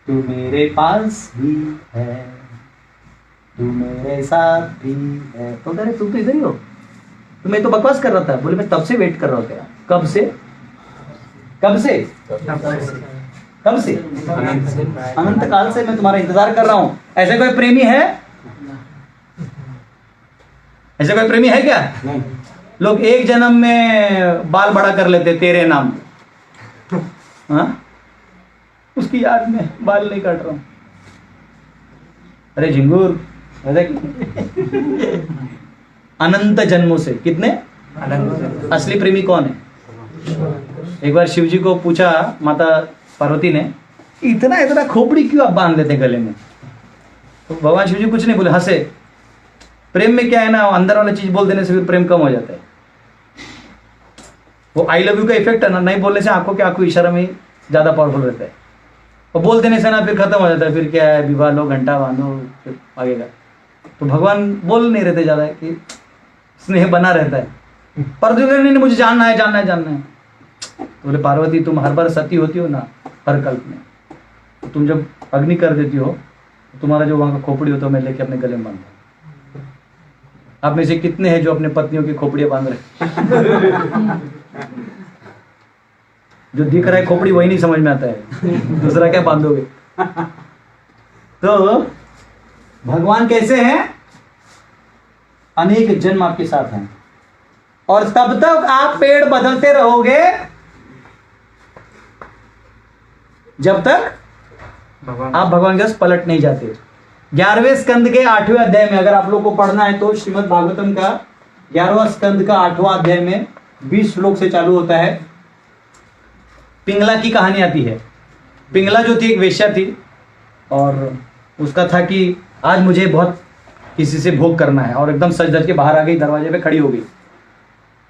तू मेरे पास भी है, तू मेरे साथ भी है। तो अरे तुम तो इधर ही हो। तो मैं तो बकवास कर रहा था। बोले मैं तब से वेट कर रहा हूं तेरा। कब से? अनंत काल से मैं तुम्हारा इंतजार कर रहा हूं। ऐसे कोई प्रेमी है? ऐसे कोई प्रेमी है क्या? लोग एक जन्म में बाल बड़ा कर लेते तेरे नाम, हाँ, उसकी याद में बाल नहीं काट रहा हूँ। अरे झिंगूर, अनंत जन्मों से कितने अनंत असली प्रेमी कौन है? एक बार शिव जी को पूछा माता पार्वती ने, इतना इतना खोपड़ी क्यों आप बांध लेते गले में? तो भगवान शिव जी कुछ नहीं बोले, हंसे। प्रेम में क्या है ना, अंदर वाला चीज बोल देने से फिर प्रेम कम हो जाता है। वो आई लव यू का इफेक्ट है ना, नहीं बोलने से आंखों के आंखों इशारा में ज्यादा पावरफुल रहता है, और बोल देने से ना फिर खत्म हो जाता है। फिर क्या है, विवाह लो, घंटा बांधो, फिर आगे का। तो भगवान बोल नहीं रहते ज्यादा, कि स्नेह बना रहता है। पर नहीं, मुझे जानना है, जानना है, जानना है। बोले पार्वती, तुम हर बार सती होती हो ना, हर कल्प में। तो तुम जब अग्नि कर देती हो, तो तुम्हारा जो वहां का खोपड़ी होता है मैं लेके अपने गले में बांधता हूं। आप में से कितने हैं जो अपने पत्नियों की खोपड़ियां बांध रहे? जो दिख रहा है खोपड़ी वही नहीं समझ में आता है, दूसरा क्या बांधोगे? तो भगवान कैसे हैं? अनेक जन्म आपके साथ हैं, और तब तक आप पेड़ बदलते रहोगे जब तक आप भगवान के पास पलट नहीं जाते। 11वें स्कंद के 8वें अध्याय में, अगर आप लोग को पढ़ना है तो श्रीमद् भागवतम का 11वां स्कंद का 8वां अध्याय में 20 श्लोक से चालू होता है। पिंगला की कहानी आती है। पिंगला जो थी एक वेश्या थी, और उसका था कि आज मुझे बहुत किसी से भोग करना है, और एकदम सज धज के बाहर आ गई, दरवाजे पे खड़ी हो गई।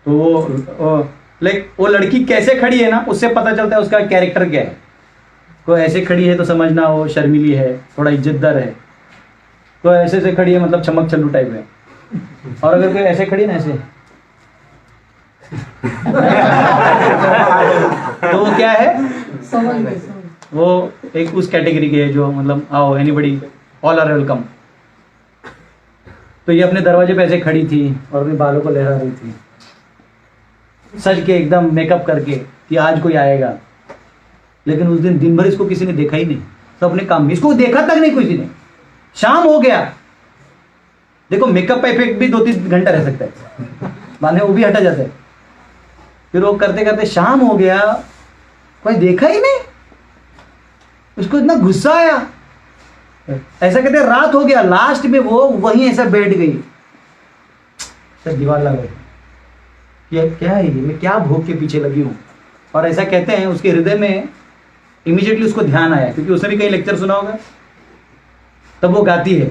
तो वो लड़की कैसे खड़ी है ना, उससे पता चलता है उसका कैरेक्टर क्या है। कोई ऐसे खड़ी है तो समझना वो शर्मीली है, थोड़ा इज्जतदार है। कोई ऐसे से खड़ी है मतलब चमक चल्लू टाइप है, और अगर कोई ऐसे खड़ी है ना ऐसे तो वो क्या है, समझ गए, वो एक उस कैटेगरी के है जो मतलब आओ एनीबडी, ऑल आर वेलकम। तो ये अपने दरवाजे पे ऐसे खड़ी थी और अपने बालों को लहरा रही थी, सज के एकदम मेकअप करके कि आज कोई आएगा। लेकिन उस दिन दिन भर इसको किसी ने देखा ही नहीं, सब अपने काम में, इसको देखा तक नहीं किसी ने। शाम हो गया, देखो मेकअप का इफेक्ट भी 2-3 घंटा रह सकता है, बाद में वो भी हटा जाता है। फिर वो करते करते शाम हो गया, कोई देखा ही नहीं, उसको इतना गुस्सा आया। ऐसा कहते रात हो गया, लास्ट में वो वहीं ऐसा बैठ गई, सब दीवार लगा, ये क्या है, ये मैं क्या भोग के पीछे लगी हूं। और ऐसा कहते हैं उसके हृदय में इमीडिएटली उसको ध्यान आया, क्योंकि उसने भी कहीं लेक्चर सुना होगा। तब वो गाती है,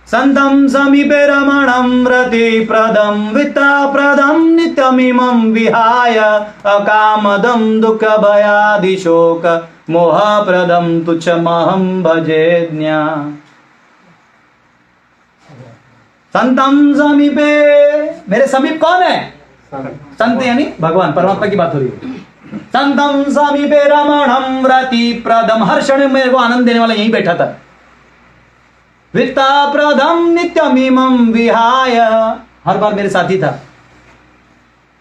संतम समीपे रमणम रति प्रदम वित्ता प्रदम नित्यमिमं विहाय अकामदम दुख भयादि शोक मोह प्रदम तुच्छमहं भजेज्ञा। संतम समीपे, मेरे समीप कौन है? संत यानी भगवान परमात्मा की बात हो रही है। संतम समीपे रमणम रति प्रदम, हर क्षण मेरे को आनंद देने वाला यहीं बैठा था। वित्ता प्रदम नित्यमिमं विहाय, हर बार मेरे साथी था।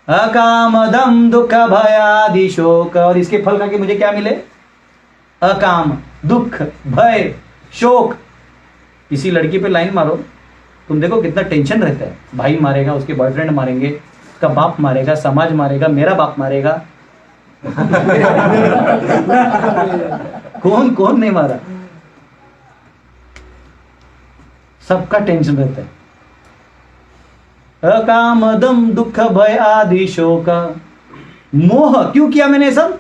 अकामदम दुख भयादि शोक, और इसके फल का कि मुझे क्या मिले? अकाम, दुख, भय, शोक। किसी लड़की पे लाइन मारो, तुम देखो कितना टेंशन रहता है। भाई मारेगा, उसके बॉयफ्रेंड मारेंगे, उसका बाप मारेगा, समाज मारेगा, मेरा बाप मारेगा। कौन कौन नहीं मारा, सबका टेंशन रहता है। अकामदम दुख भय आदि शोक मोह, क्यों किया मैंने सब?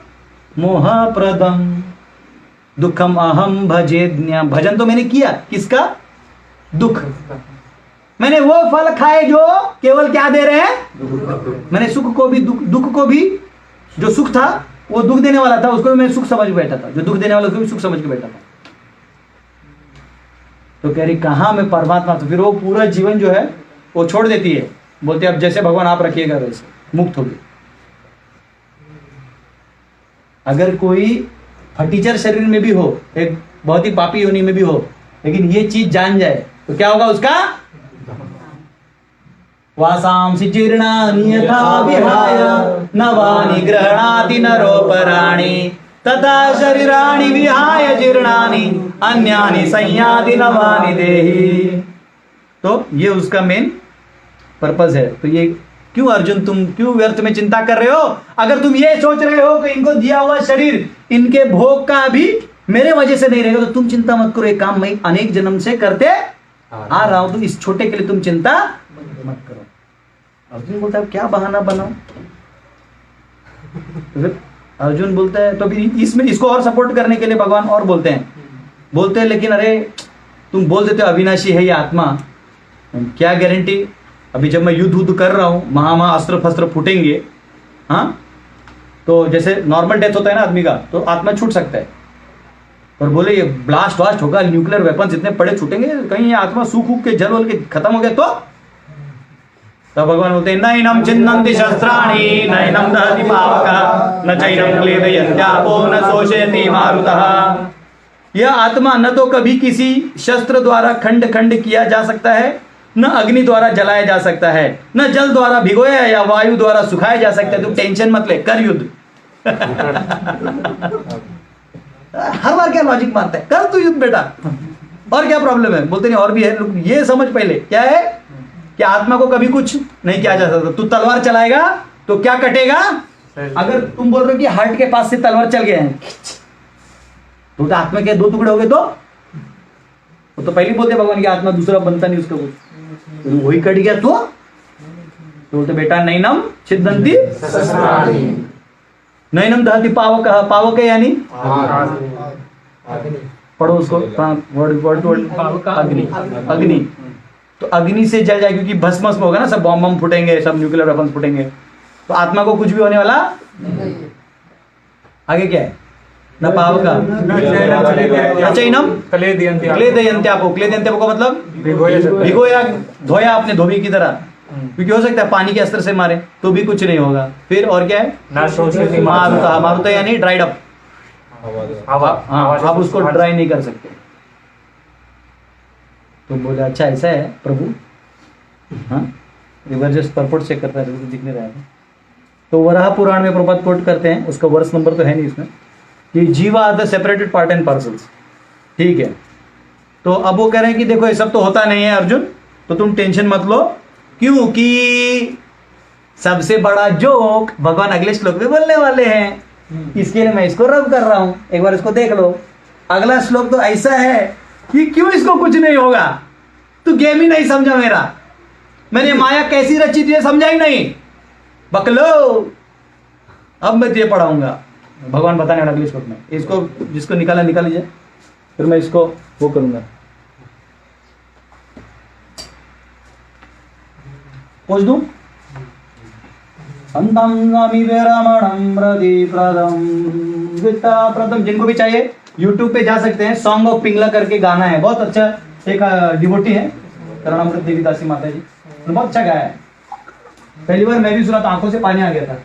मोह प्रदम दुखम अहम भजेज्ञा, भजन तो मैंने किया, किसका? दुख। मैंने वो फल खाए जो केवल क्या दे रहे हैं? मैंने सुख को भी दुख को भी, जो सुख था वो दुख देने वाला था, उसको भी मैं सुख समझ के बैठा था, जो दुख देने वाला उसको भी सुख समझ के बैठा था। तो कह रही कहाँ मैं परमात्मा, तो फिर वो पूरा जीवन जो है वो छोड़ देती है, बोलते अब जैसे भगवान आप रखिएगा वैसे, मुक्त होगी। अगर कोई फटीचर शरीर में भी हो, एक बहुत ही पापी योनि में भी हो, लेकिन ये चीज जान जाए तो क्या होगा उसका? वासांसि जीर्णानि यथा विहाय नवानि गृह्णाति नरोपराणि तथा शरीराणि विहाय जीर्णानि अन्यानि संयाति नवानि देहि। तो ये उसका मेन पर्पस है। तो ये क्यों अर्जुन तुम क्यों व्यर्थ में चिंता कर रहे हो? अगर तुम ये सोच रहे हो कि इनको दिया हुआ शरीर इनके भोग का भी मेरे वजह से नहीं रहेगा, तो तुम चिंता मत करो, एक काम मैं अनेक जन्म से करते आ रहा हूं, तो इस छोटे के लिए तुम चिंता मत करो। अर्जुन बोलता है क्या बहाना बनाओ? तो फिर अर्जुन बोलता है, तो फिर इसमें इसको और सपोर्ट करने के लिए भगवान और बोलते हैं लेकिन अरे तुम बोल देते हो अविनाशी है ये आत्मा, क्या गारंटी? अभी जब मैं युद्ध कर रहा हूं, महा अस्त्र फस्त्र फूटेंगे, हाँ, तो जैसे नॉर्मल डेथ होता है ना आदमी का, तो आत्मा छूट सकता है, और बोले ये ब्लास्ट वास्ट होगा, न्यूक्लियर वेपन्स इतने पड़े छूटेंगे, कहीं ये आत्मा सूख के जल वल के खत्म हो गया तो भगवान बोलते हैं नैनम चिन्नन्ति शस्त्राणि नैनम दहति पावकः न चैनम क्लेदयन्त्यापो न शोषयति मारुतः। यह आत्मा न तो कभी किसी शस्त्र द्वारा खंड खंड किया जा सकता है, न अग्नि द्वारा जलाया जा सकता है, न जल द्वारा भिगोया या वायु द्वारा सुखाया जा सकता है। तू टेंशन मत ले, कर युद्ध। हर बार क्या लॉजिक मारता है, कर तू युद्ध बेटा, और क्या प्रॉब्लम है? बोलते नहीं और भी है, ये समझ पहले क्या है कि आत्मा को कभी कुछ नहीं किया जा सकता। तू तलवार चलाएगा तो क्या कटेगा? अगर तुम बोल रहे हो कि हार्ट के पास से तलवार चल गया है तो आत्मा के 2 टुकड़े हो गए, तो पहले बोलते भगवान की आत्मा दूसरा बनता नहीं उसका कुछ, तो वही कट गया तो बोलते बेटा नैनम छिदन्ति नैनम दहति पावकः, पावक यानी पढ़ो उसको वर्ड अग्नि, अग्नि, तो अग्नि से जल जाए, क्योंकि भस्म होगा ना, सब बॉम्ब बम फूटेंगे, सब न्यूक्लियर वेपन्स फूटेंगे, तो आत्मा को कुछ भी होने वाला आगे क्या है? न पावका क्लेदयन्त्यापो, क्लेदयन्त्यापो का मतलब भिगोया धोया आपने धोबी की तरह, क्योंकि हो सकता है पानी के अस्त्र से मारे तो भी कुछ नहीं होगा। फिर और क्या है? मारुता, मारुता यानी ड्राइड अप, आप उसको ड्राई नहीं कर सकते। तो बोले अच्छा ऐसा है प्रभु, हाँ, रिवर जस्ट परपोर्ट चेक करता है, दिख नहीं रहा है। तो वराह पुराण में प्रभुपाद कोट करते हैं, उसका वर्ष नंबर तो है नहीं इसमें, कि जीवा are the separated part and parcels, ठीक है। तो अब वो कह रहे हैं कि देखो ये सब तो होता नहीं है अर्जुन, तो तुम टेंशन मत लो, क्योंकि सबसे बड़ा जोक भगवान अगले श्लोक में बोलने वाले हैं, इसके लिए मैं इसको रब कर रहा हूं, एक बार इसको देख लो। अगला श्लोक तो ऐसा है कि क्यों इसको कुछ नहीं होगा, तू गेम ही नहीं समझा मेरा, मैंने माया कैसी रची तुझे समझा ही नहीं, बकलो, अब मैं तुझे पढ़ाऊंगा। भगवान बताने वाला अगले श्लोक में, इसको जिसको निकाला निकाल लीजिए, फिर मैं इसको वो करूंगा, पूछ दूं। जिनको भी चाहिए YouTube पे जा सकते हैं, सॉन्ग ऑफ पिंगला करके गाना है, बहुत अच्छा, एक डिवोटी है करुणामृत देवी दासी माता जी, बहुत अच्छा गाया है, पहली बार मैं भी सुना तो आंखों से पानी आ गया था।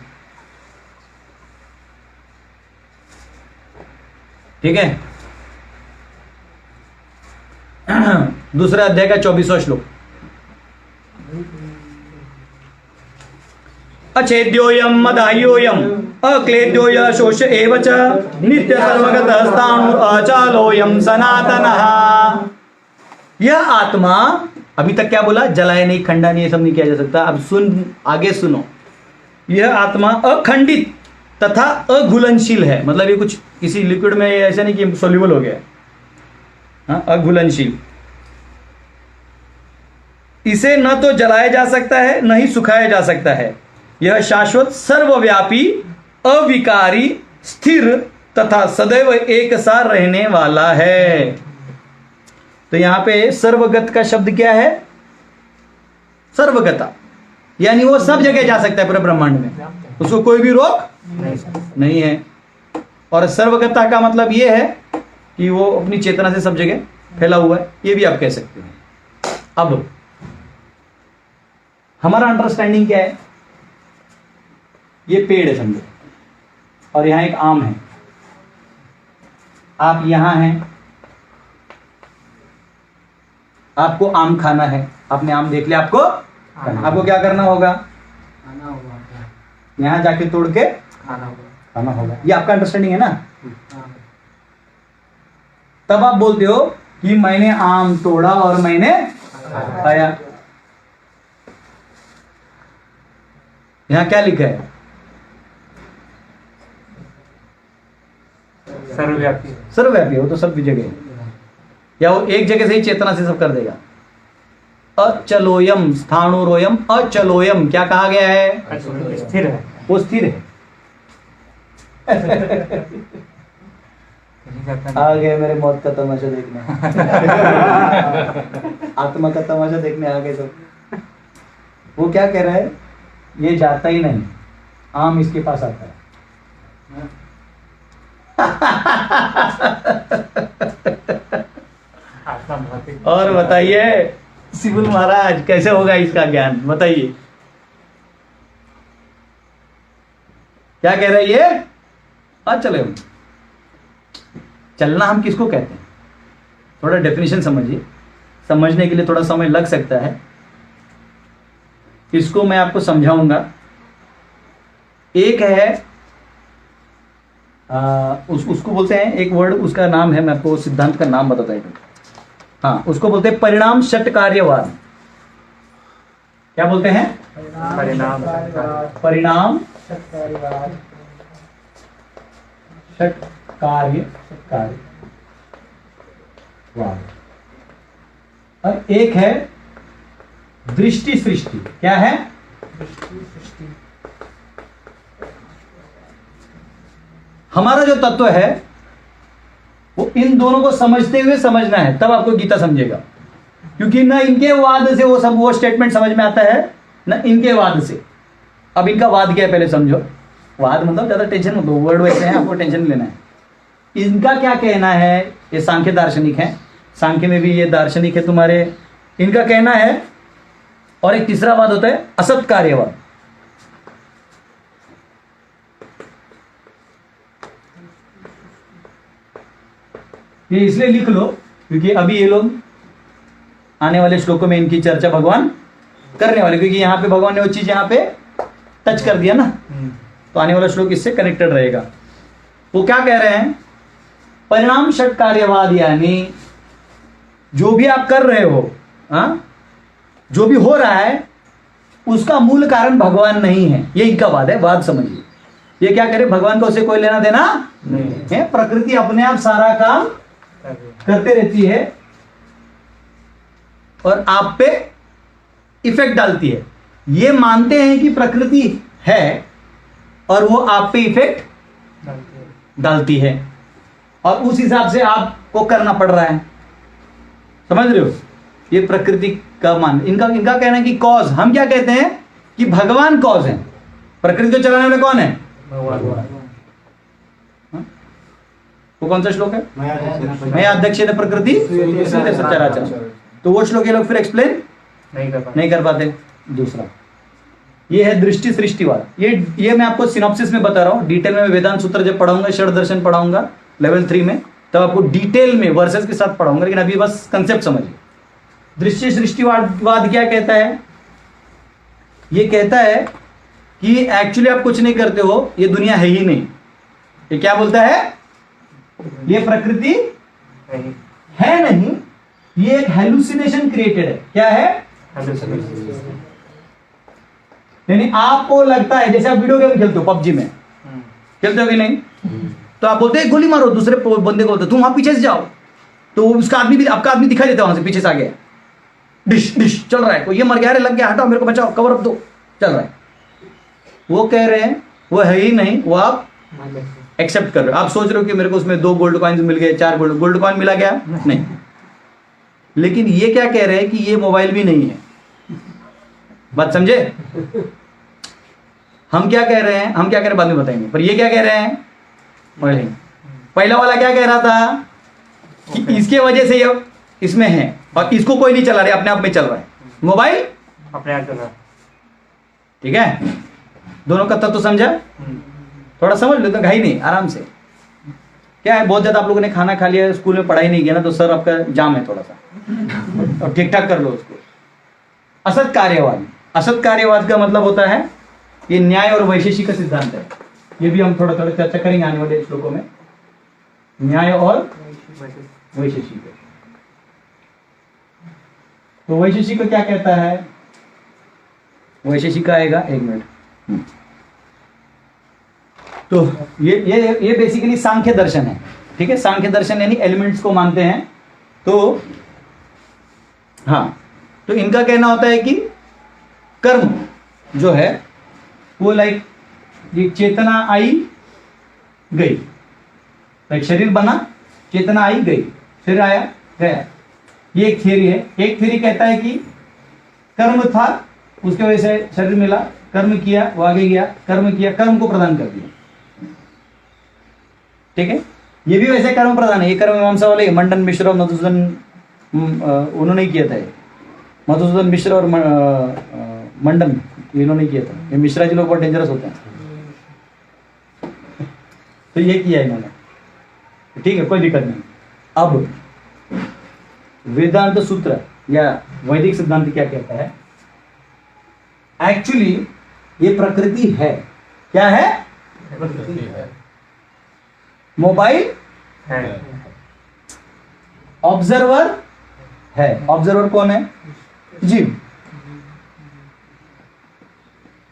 ठीक है, दूसरा अध्याय का 24वां श्लोक। अच्छेद्योयम मदाह्योयम अक्लेद्योय शोष एव च नित्य सर्वगतः स्थाणु अचलोयम सनातनः। यह आत्मा, अभी तक क्या बोला? जलाए नहीं, खंडा नहीं, ये सब नहीं किया जा सकता। अब सुन, आगे सुनो, यह आत्मा अखंडित तथा अघुलनशील है, मतलब ये कुछ किसी लिक्विड में ऐसा नहीं कि सोल्यूबल हो गया, हाँ, अघुलनशील। इसे न तो जलाया जा सकता है न ही सुखाया जा सकता है। यह शाश्वत, सर्वव्यापी, अविकारी, स्थिर तथा सदैव एक सा रहने वाला है। तो यहां पे सर्वगत का शब्द क्या है? सर्वगता, यानी वो सब जगह जा सकता है पूरे ब्रह्मांड में, उसको कोई भी रोक नहीं है। और सर्वगता का मतलब ये है कि वो अपनी चेतना से सब जगह फैला हुआ है, ये भी आप कह सकते हैं। अब हमारा अंडरस्टैंडिंग क्या है? ये पेड़ है समझो, और यहां एक आम है, आप यहां हैं, आपको आम खाना है, आपने आम देख लिया, आपको क्या करना होगा? यहां जाके तोड़ के खाना होगा। ये आपका अंडरस्टैंडिंग है ना? तब आप बोलते हो कि मैंने आम तोड़ा और मैंने खाया। यहाँ क्या लिखा है? सर्वव्यापी। सर्वव्यापी है, वो तो सब जगह है। या वो एक जगह से ही चेतना से सब कर देगा। अचलोयम स्थाणुरोयम अचलोयम, क्या कहा गया है? स्थिर है। वो स्थिर है। आ गए मेरे मौत का तमाशा देखने। आत्मा का तमाशा देखने आ गए सब। वो क्या कह रहा है? ये जाता ही नहीं, आम इसके पास आता है। आत्मा भौतिक। और बताइए शिवुल महाराज, कैसे होगा इसका ज्ञान? बताइए क्या कह रहे हैं ये? चले चलना हम किसको कहते हैं? थोड़ा डेफिनेशन समझिए, समझने के लिए थोड़ा समय लग सकता है। इसको मैं आपको समझाऊंगा। एक है उसको बोलते हैं, एक वर्ड उसका नाम है, मैं आपको सिद्धांत का नाम बताता हूं। हाँ, उसको बोलते हैं परिणाम षटकार्यवाद। क्या बोलते हैं? परिणाम। परिणाम षटकार्यवाद। और एक है दृष्टि सृष्टि। क्या है? हमारा जो तत्व है वो इन दोनों को समझते हुए समझना है, तब आपको गीता समझेगा। क्योंकि ना इनके वाद से वो स्टेटमेंट समझ में आता है, ना इनके वाद से। अब इनका वाद क्या है पहले समझो। वाद मतलब ज्यादा टेंशन मत लो, वर्ड वैसे हैं, आपको टेंशन नहीं लेना है। इनका क्या कहना है? ये सांख्य दार्शनिक है, सांख्य में भी ये दार्शनिक है तुम्हारे। इनका कहना है, और एक तीसरा वाद होता है असत कार्यवाद। ये इसलिए लिख लो क्योंकि अभी ये लोग आने वाले श्लोकों में इनकी चर्चा भगवान करने वाले, क्योंकि यहाँ पे भगवान ने वो चीज यहाँ पे टच कर दिया ना, तो आने वाला श्लोक इससे कनेक्टेड रहेगा। वो क्या कह रहे हैं? परिणाम षटकार्यवाद, यानी जो भी आप कर रहे हो, जो भी हो रहा है उसका मूल कारण भगवान नहीं है, ये इनका वाद है। वाद समझिए, ये क्या करे? भगवान को उसे कोई लेना देना नहीं है। प्रकृति अपने आप सारा काम करते रहती है और आप पे इफेक्ट डालती है। ये मानते हैं कि प्रकृति है और वो आप पे इफेक्ट डालती है, और उस हिसाब से आपको करना पड़ रहा है। समझ रहे हो? ये प्रकृति का मान। इनका कहना है कि कॉज, हम क्या कहते हैं कि भगवान कॉज है। प्रकृति को चलाने वाले कौन है? भगवान। वो कौन सा श्लोक है? मैं अध्यक्ष प्रकृति सच्चराचर। तो वो श्लोक ये लोग फिर एक्सप्लेन नहीं कर पाते। दूसरा ये है दृष्टि सृष्टिवाद। ये मैं आपको सिनॉप्सिस में बता रहा हूँ। डिटेल में वेदांत सूत्र जब पढ़ाऊंगा, षड दर्शन पढ़ाऊंगा लेवल 3 में, तब आपको डिटेल में वर्सेस के साथ पढ़ाऊंगा, लेकिन अभी बस कंसेप्ट समझिए। दृष्टि सृष्टिवाद क्या कहता है? ये कहता है कि एक्चुअली आप कुछ नहीं करते हो, ये दुनिया है ही नहीं। ये क्या बोलता है? ये प्रकृति है नहीं, ये एक हेलुसिनेशन क्रिएटेड है। क्या है? यानी आपको लगता है, जैसे आप वीडियो गेम खेलते हो, पबजी में खेलते हो कि नहीं, तो आप बोलते हैं गोली मारो, दूसरे बंदे को बोलते तुम वहां पीछे से जाओ, तो उसका आदमी भी, आपका आदमी दिखाई देता है वहां से, पीछे से आ गया, डिश डिश चल रहा है, तो ये मर गया, अरे लग गया, हटाओ मेरे को बचाओ, कवर अप दो, चल रहा है। वो कह रहे हैं वो है ही नहीं, वो आप एक्सेप्ट कर रहे हो। आप सोच रहे हो कि मेरे को उसमें 2 गोल्ड कॉइन्स मिल गए, 4 गोल्ड कॉइन मिला गया, नहीं। लेकिन ये क्या कह रहे हैं कि ये मोबाइल भी नहीं है। बात समझे? हम क्या कह रहे हैं, हम क्या कह रहे हैं बाद में बताएंगे, पर ये क्या कह रहे हैं? पहला वाला क्या कह रहा था कि इसके वजह से ये इसमें है और इसको कोई नहीं चला रहा, अपने आप में चल रहा है, मोबाइल अपने आप चल रहा है। ठीक है, दोनों का तत्व तो समझा? थोड़ा समझ लो, तो घाई नहीं, आराम से। क्या है, बहुत ज्यादा आप लोगों ने खाना खा लिया, स्कूल में पढ़ाई नहीं किया ना, तो सर आपका जाम है थोड़ा सा, और ठीक ठाक कर लो उसको। असत कार्यवाद, असत कार्यवाद का मतलब होता है ये न्याय और वैशेषिक का सिद्धांत है। ये भी हम थोड़ा थोड़ा चर्चा करेंगे आने वाले श्लोकों में, न्याय और वैशेषिक। तो वैशेषिक क्या कहता है? वैशेषिक आएगा, एक मिनट, तो ये बेसिकली सांख्य दर्शन है, ठीक है। सांख्य दर्शन यानी एलिमेंट्स को मानते हैं। तो हाँ, तो इनका कहना होता है कि कर्म जो है वो लाइक ये चेतना आई गई, लाइक शरीर बना, चेतना आई गई, फिर आया गया। ये एक थियरी है। एक थियरी कहता है कि कर्म था, उसके वजह से शरीर मिला, कर्म किया, वो आगे गया, कर्म किया, कर्म को प्रदान कर दिया, ठीक है। ये भी वैसे कर्म प्रदान है। ये कर्म मीमांसा वाले मंडन मिश्र और मधुसूदन उन्होंने किया था। मधुसूदन मिश्र और मंडन इन्होंने किया था। ये मिश्रा जी लोग बहुत डेंजरस होते हैं। तो ये किया इन्होंने, ठीक है, कोई दिक्कत नहीं। अब वेदांत सूत्र या वैदिक सिद्धांत क्या कहता है? एक्चुअली ये प्रकृति है। क्या है? प्रकृति है। मोबाइल है। ऑब्जर्वर है। ऑब्जर्वर कौन है? जीव।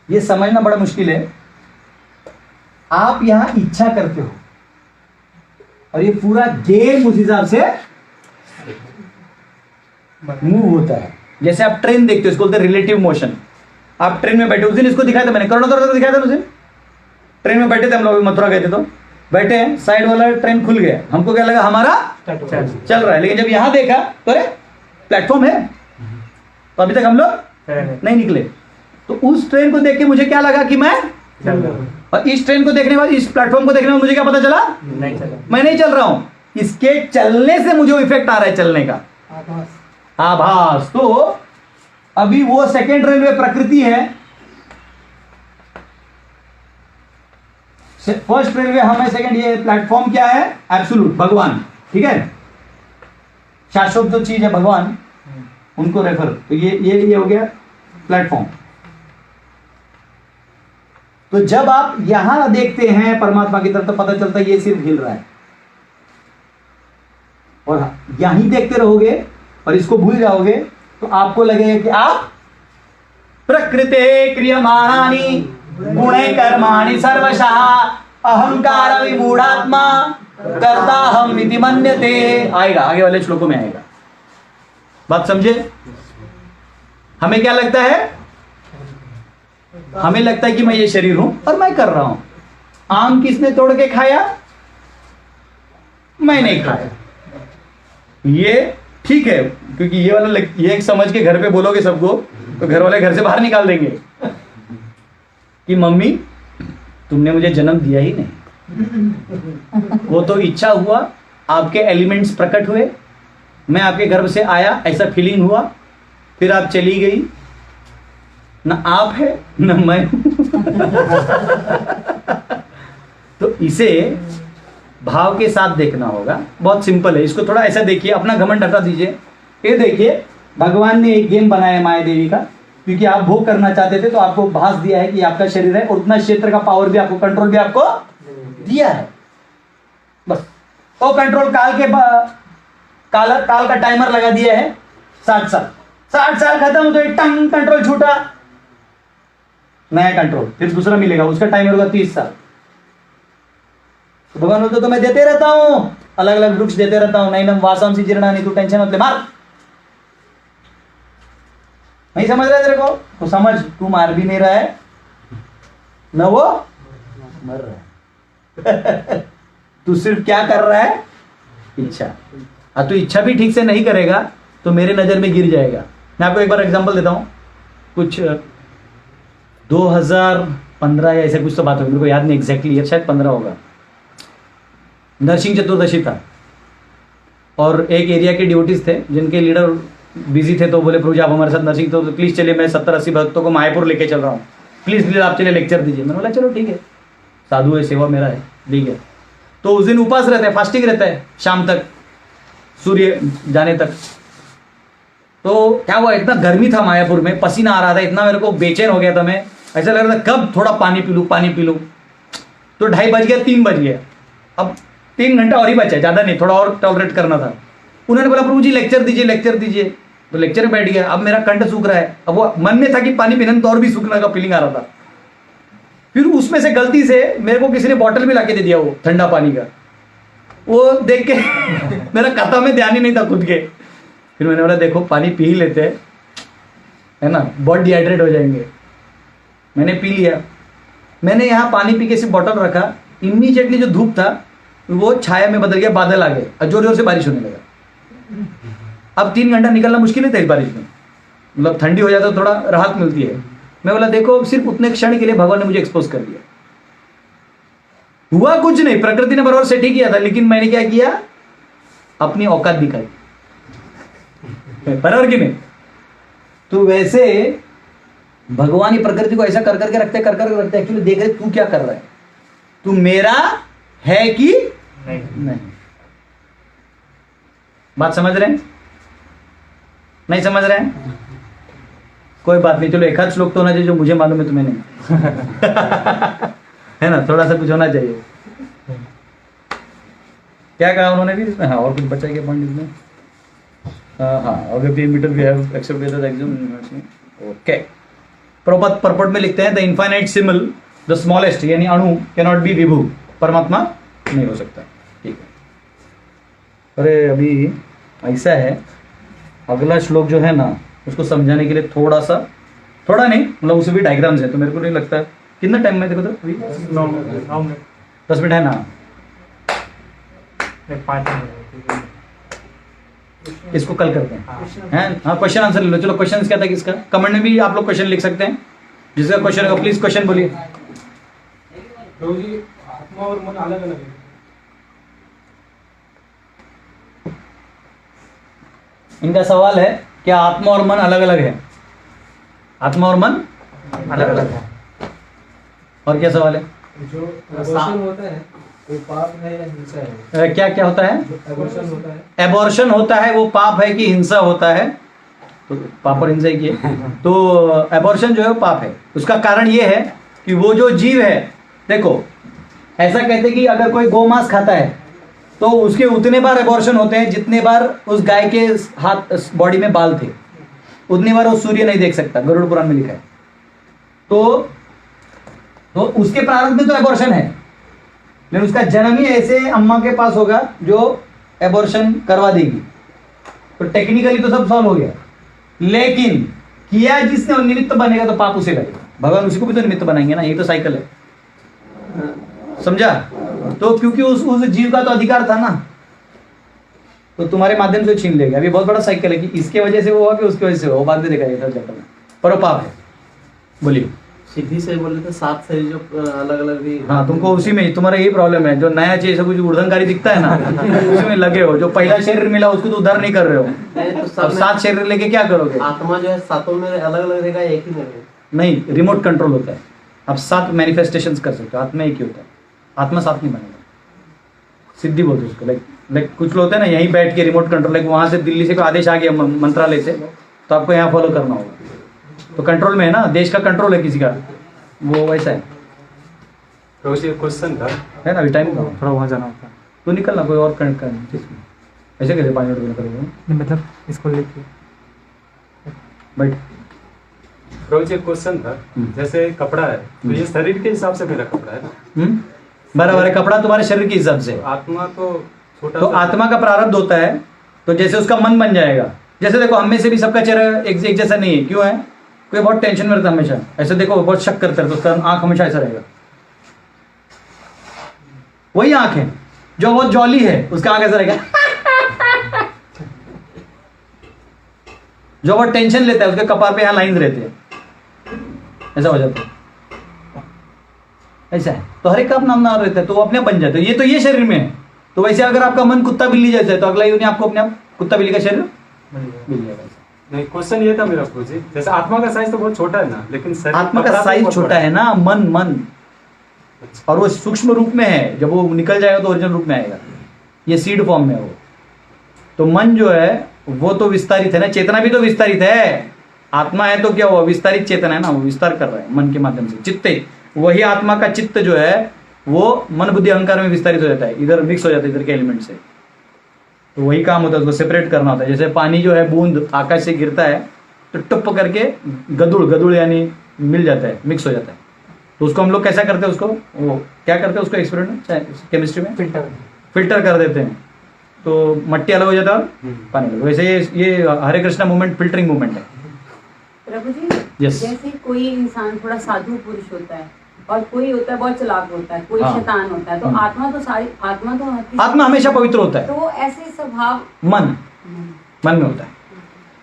ये समझना बड़ा मुश्किल है। आप यहां इच्छा करते हो और ये पूरा गेम उस हिसाब से मूव होता है। जैसे आप ट्रेन देखते हो, इसको बोलते हैं रिलेटिव मोशन। आप ट्रेन में बैठे, उस दिन इसको दिखाया था मैंने, करोड़ों दिखाया था उस दिन। ट्रेन में बैठे थे हम लोग, मथुरा गए थे, तो बैठे हैं, साइड वाला ट्रेन खुल गया, हमको क्या लगा हमारा चल रहा है, लेकिन जब यहां देखा तो अरे प्लेटफॉर्म है, तो अभी तक हम लोग नहीं निकले। तो उस ट्रेन को देख के मुझे क्या लगा कि मैं चल रहा हूं। और इस ट्रेन को देखने बाद, इस प्लेटफॉर्म को देखने में मुझे क्या पता चला? नहीं चला। मैं नहीं चल रहा हूं। इसके चलने से मुझे इफेक्ट आ रहा है चलने का, आभास। तो अभी वो सेकेंड रेलवे प्रकृति है, फर्स्ट रेलवे हम है, सेकेंड ये प्लेटफॉर्म क्या है? एब्सोल्यूट भगवान, ठीक है। शाश्वत जो चीज है भगवान, उनको रेफर। तो ये हो गया प्लेटफॉर्म। तो जब आप यहां देखते हैं परमात्मा की तरफ, तो पता चलता है ये सिर्फ हिल रहा है, और यहीं देखते रहोगे और इसको भूल जाओगे तो आपको लगेगा कि आप प्रकृते क्रियमाणानि गुणे कर्माणि सर्वशः अहंकार विमूढ़ात्मा कर्ता हम इति मन्यते। आएगा, आगे वाले श्लोकों में आएगा। बात समझे? हमें क्या लगता है? हमें लगता है कि मैं ये शरीर हूं और मैं कर रहा हूं। आम किसने तोड़ के खाया? मैं नहीं खाया। ये ठीक है, क्योंकि ये वाला ये एक समझ के घर पे बोलोगे सबको, तो घर वाले घर से बाहर निकाल देंगे कि मम्मी तुमने मुझे जन्म दिया ही नहीं। वो तो इच्छा हुआ, आपके एलिमेंट्स प्रकट हुए, मैं आपके गर्भ से आया, ऐसा फीलिंग हुआ, फिर आप चली गई। ना आप है ना मैं हूं। तो इसे भाव के साथ देखना होगा। बहुत सिंपल है, इसको थोड़ा ऐसा देखिए, अपना घमंड हटा दीजिए। ये देखिए, भगवान ने एक गेम बनाया है माया देवी का, क्योंकि आप भोग करना चाहते थे, तो आपको भास दिया है कि आपका शरीर है, और उतना क्षेत्र का पावर भी आपको, कंट्रोल भी आपको दिया है। बस वो कंट्रोल काल का टाइमर लगा दिया है 60 साल। 60 साल खत्म तो टंग कंट्रोल छूटा, नया कंट्रोल, फिर दूसरा मिलेगा, उसका टाइमर होगा 30 साल। तो भगवान बोलते तो मैं देते रहता हूं, अलग अलग वृक्ष देते रहता हूं, नहीं वासांसी जीर्णानि, तू टेंशन मत ले, मार। नहीं समझ रहा है तेरे को? तो समझ, तू मार भी नहीं रहा है, न वो मर रहा है। तू सिर्फ क्या कर रहा है? इच्छा। और तू इच्छा भी ठीक से नहीं करेगा तो मेरे नजर में गिर जाएगा। मैं आपको एक बार एग्जांपल देता हूं। कुछ 2015 या ऐसे कुछ तो बात होगी, मेरे को याद नहीं एग्जैक्टली ईयर, शायद 15 होगा। नरसिंह चतुर्दशी था और एक एरिया के ड्यूटीज थे जिनके लीडर बिजी थे, तो बोले प्रभु जी आप हमारे साथ नरसिंह, तो प्लीज चलिए, मैं 70-80 भक्तों को मायापुर लेके चल रहा हूँ, प्लीज आप चलिए लेक्चर दीजिए। मैंने बोला चलो ठीक है, साधु है, सेवा मेरा है, ठीक है। तो उस दिन उपास रहता है, फास्टिंग रहता है शाम तक, सूर्य जाने तक। तो क्या हुआ, इतना गर्मी था मायापुर में, पसीना आ रहा था, इतना मेरे को बेचैन हो गया था, मैं ऐसा लग रहा था कब थोड़ा पानी पी लूँ, पानी पी लूँ। तो 2:30 बज गया, 3 बज गया, अब 3 घंटा और ही बचा, ज़्यादा नहीं, थोड़ा और टॉलरेट करना था। उन्होंने बोला प्रभु जी लेक्चर दीजिए, लेक्चर दीजिए। तो लेक्चर में बैठ गया। अब मेरा कंठ सूख रहा है, अब वो मन में था कि पानी पीने तो और भी सूखने का फीलिंग आ रहा था। फिर उसमें से गलती से मेरे को किसी ने बॉटल भी लाके दे दिया, वो ठंडा पानी का। वो देख के मेरा कथा में ध्यान ही नहीं था खुद के। फिर मैंने बोला देखो पानी पी ही लेते हैं, है ना, बहुत डिहाइड्रेट हो जाएंगे। मैंने पी लिया। मैंने यहाँ पानी पी के सिर्फ बॉटल रखा, इमीडिएटली जो धूप था वो छाया में बदल गया, बादल आ गए और जोर जोर से बारिश होने लगा। अब 3 घंटा निकलना मुश्किल है था इस बारिश में, मतलब ठंडी हो जाता तो थोड़ा राहत मिलती है। मैं बोला देखो सिर्फ उतने क्षण के लिए भगवान ने मुझे एक्सपोज कर दिया, हुआ कुछ नहीं, प्रकृति ने बराबर सेट ही किया था, लेकिन मैंने क्या किया, अपनी औकात दिखाई। बराबर कि नहीं? तो वैसे भगवान ही प्रकृति को ऐसा कर करके रखते एक्चुअली देख रहे तू क्या कर रहा है, तू मेरा है कि नहीं। बात समझ रहे हैं? नहीं समझ रहे हैं? कोई बात नहीं, चलो एक आध श्लोक तो होना चाहिए जो मुझे मालूम है तुम्हें नहीं। है ना, थोड़ा सा कुछ होना चाहिए। क्या कहा उन्होंने भी इसमें? हाँ, और कुछ बचा क्या पॉइंट इसमें? हाँ, अगर मीटर we have accepted the exam. Okay, प्रपद परपट में लिखते हैं द इनफाइनाइट सिमल द स्मॉलेस्ट, यानी अणु कैन नॉट बी विभु, परमात्मा नहीं हो सकता। ठीक है। अरे अभी ऐसा है, अगला श्लोक जो है ना उसको समझाने के लिए थोड़ा नहीं, मतलब उसमें भी डायग्राम्स है, तो मेरे को नहीं लगता कितना टाइम में देखो तो अभी 9 मिनट 10 मिनट है ना, 5 मिनट। इसको कल करते हैं। हाँ, क्वेश्चन आंसर ले लो। चलो क्वेश्चन क्या था किसका? कमेंट में भी आप लोग क्वेश्चन लिख सकते हैं, जिसका क्वेश्चन होगा प्लीज क्वेश्चन बोलिए। प्रभु जी, आत्मा और मन अलग अलग है। इनका सवाल है क्या आत्मा और मन अलग अलग है? आत्मा और मन अलग अलग है। और क्या सवाल है? जो एबॉर्शन होता है वो पाप है या हिंसा है? क्या क्या होता है? एबॉर्शन होता है, एबॉर्शन होता है वो पाप है कि हिंसा होता है? तो पाप और हिंसा ही है। तो एबॉर्शन जो है वो पाप है। उसका कारण ये है कि वो जो जीव है, देखो ऐसा कहते हैं कि अगर कोई गौ मांस खाता है तो उसके उतने बार एबॉर्शन होते हैं जितने बार उस गाय के हाथ बॉडी में बाल थे, उतनी बार वो सूर्य नहीं देख सकता, गरुड़ पुराण में लिखा है। तो उसके प्रारंभ में तो एबॉर्शन है, लेकिन उसका जन्म ही ऐसे अम्मा के पास होगा जो एबॉर्शन करवा देगी। तो टेक्निकली तो सब सॉल्व हो गया, लेकिन किया जिसने वो निमित्त बनेगा तो पाप उसे लगेगा। भगवान उसी को भी तो निमित्त बनाएंगे ना, ये तो साइकिल है, समझा? तो क्योंकि उस जीव का तो अधिकार था ना, तो तुम्हारे माध्यम से छीन लेगा। अभी बहुत बड़ा साइकिल है कि इसके वजह से वो हुआ कि उसकी वजह से हुआ, वो बाद में देखा जाएगा चैप्टर में, पर वो पाप है। बोलिए। सिद्धि से बोले तो 7 शरीर जो अलग अलग भी। हाँ, तुमको उसी में तुम्हारा यही प्रॉब्लम है, जो नया चीज सब कुछ उर्धनकारी दिखता है ना उसी में लगे हो। जो पहला शरीर मिला उसको तो उद्धार नहीं कर रहे हो, तो अब 7 शरीर लेके क्या करोगे? आत्मा जो है 7 में अलग अलग रहेगा, एक ही में रहेगा? नहीं, रिमोट कंट्रोल होता है। आप 7 मैनिफेस्टेशन कर सकते हो, आत्मा एक ही होता है। आत्मा 7 नहीं बनेगा, सिद्धि बोलते उसको। लाइक कुछ लोग होते हैं ना, यहीं बैठ के रिमोट कंट्रोल, लाइक वहां से दिल्ली से कोई आदेश आ गया मंत्रालय से, तो आपको यहाँ फॉलो करना होगा। तो कंट्रोल में है ना, देश का कंट्रोल है किसी का, वो वैसा है। प्रभु जी क्वेश्चन था, है ना, अभी टाइम कहाँ? थोड़ा वहाँ जाना होता है। तो निकलना, कोई और कनेक्ट करना। ऐसे कैसे 5 मिनट में करोगे? नहीं, मतलब इसको लेके बैठ। प्रभु जी क्वेश्चन था, जैसे कपड़ा है तो ये शरीर के हिसाब से मेरा कपड़ा है ना, बराबर है। कपड़ा तुम्हारे शरीर के हिसाब से, आत्मा तो छोटा तो आत्मा का प्रारब्ध होता है, तो जैसे उसका मन बन जाएगा। जैसे देखो हम में से भी सबका चेहरा एक जैसा नहीं है, क्यों है? कोई बहुत टेंशन में रहता है हमेशा, ऐसे देखो बहुत शक करता है तो उसका आंख हमेशा ऐसा रहेगा। वही आंख है जो बहुत जॉली है, उसका आंख ऐसा रहेगा। जो बहुत टेंशन लेता है उसके कपार पे यहाँ लाइन रहते हैं, ऐसा हो जाता है। ऐसा है, तो हर एक का अपना अपना रहता है, तो वो अपने बन जाता है। ये शरीर में है। तो वैसे अगर आपका मन कुत्ता बिल्ली जैसा है, तो अगला यूनि आपको अपने आप कुत्ता बिल्ली का शरीर मिल जाएगा। नहीं, क्वेश्चन ये था मेरा प्रभु जी, जैसे आत्मा का साइज तो बहुत छोटा है ना, लेकिन शरीर आत्मा का कपड़ा तो साइज बहुत छोटा बड़ा है ना, मन और वो सूक्ष्म रूप में है। जब वो निकल जाएगा तो ओरिजिनल रूप में आएगा, ये सीड फॉर्म में है वो। तो मन जो है वो तो विस्तारित है ना, चेतना भी तो विस्तारित है। आत्मा है तो क्या हुआ? विस्तारित चेतना है ना, वो विस्तार कर रहा है मन के माध्यम से। चित्ते, वही आत्मा का चित्त जो है वो मन बुद्धि अहंकार में विस्तारित हो जाता है, इधर मिक्स हो जाता है इधर के एलिमेंट से। तो वही काम होता है, उसको सेपरेट करना होता है। जैसे पानी जो है बूंद आकाश से गिरता है तो टुप करके गदुड़ यानी मिल जाता है, मिक्स हो जाता है। तो उसको हम लोग कैसा करते हैं, उसको वो क्या करते हैं उसको एक्सपेरिमेंट केमिस्ट्री में फिल्टर फिल्टर कर देते हैं, तो मट्टी अलग हो जाता है और पानी अलग। वैसे ये हरे कृष्णा मूवमेंट फिल्टरिंग मूवमेंट है। प्रभु जी Yes. जैसे कोई इंसान थोड़ा साधु पुरुष होता है और कोई होता है बहुत चालाक होता है, कोई हाँ। शैतान होता है, तो आत्मा तो सारी आत्मा तो आत्मा हमेशा पवित्र होता है, तो ऐसे स्वभाव मन में होता है।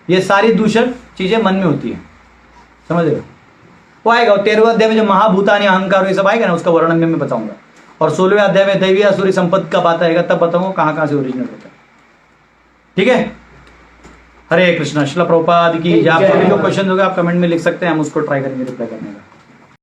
ये सारी दूषण चीजें मन में होती है, समझ रहे हो? वो आएगा 13वें अध्याय में जो महाभूतानि अहंकार ये सब आएगा ना, उसका वर्णन मैं बताऊंगा। और 16वें अध्याय में दैवीय असुरी संपत्ति का बात आएगा, तब बताऊंगा कहाँ कहाँ से ओरिजिनल होता है। ठीक है, हरे कृष्णा। श्रील प्रभुपाद की जय। आप सभी को क्वेश्चन होगा आप कमेंट में लिख सकते हैं, हम उसको ट्राई करेंगे रिप्लाई करने का।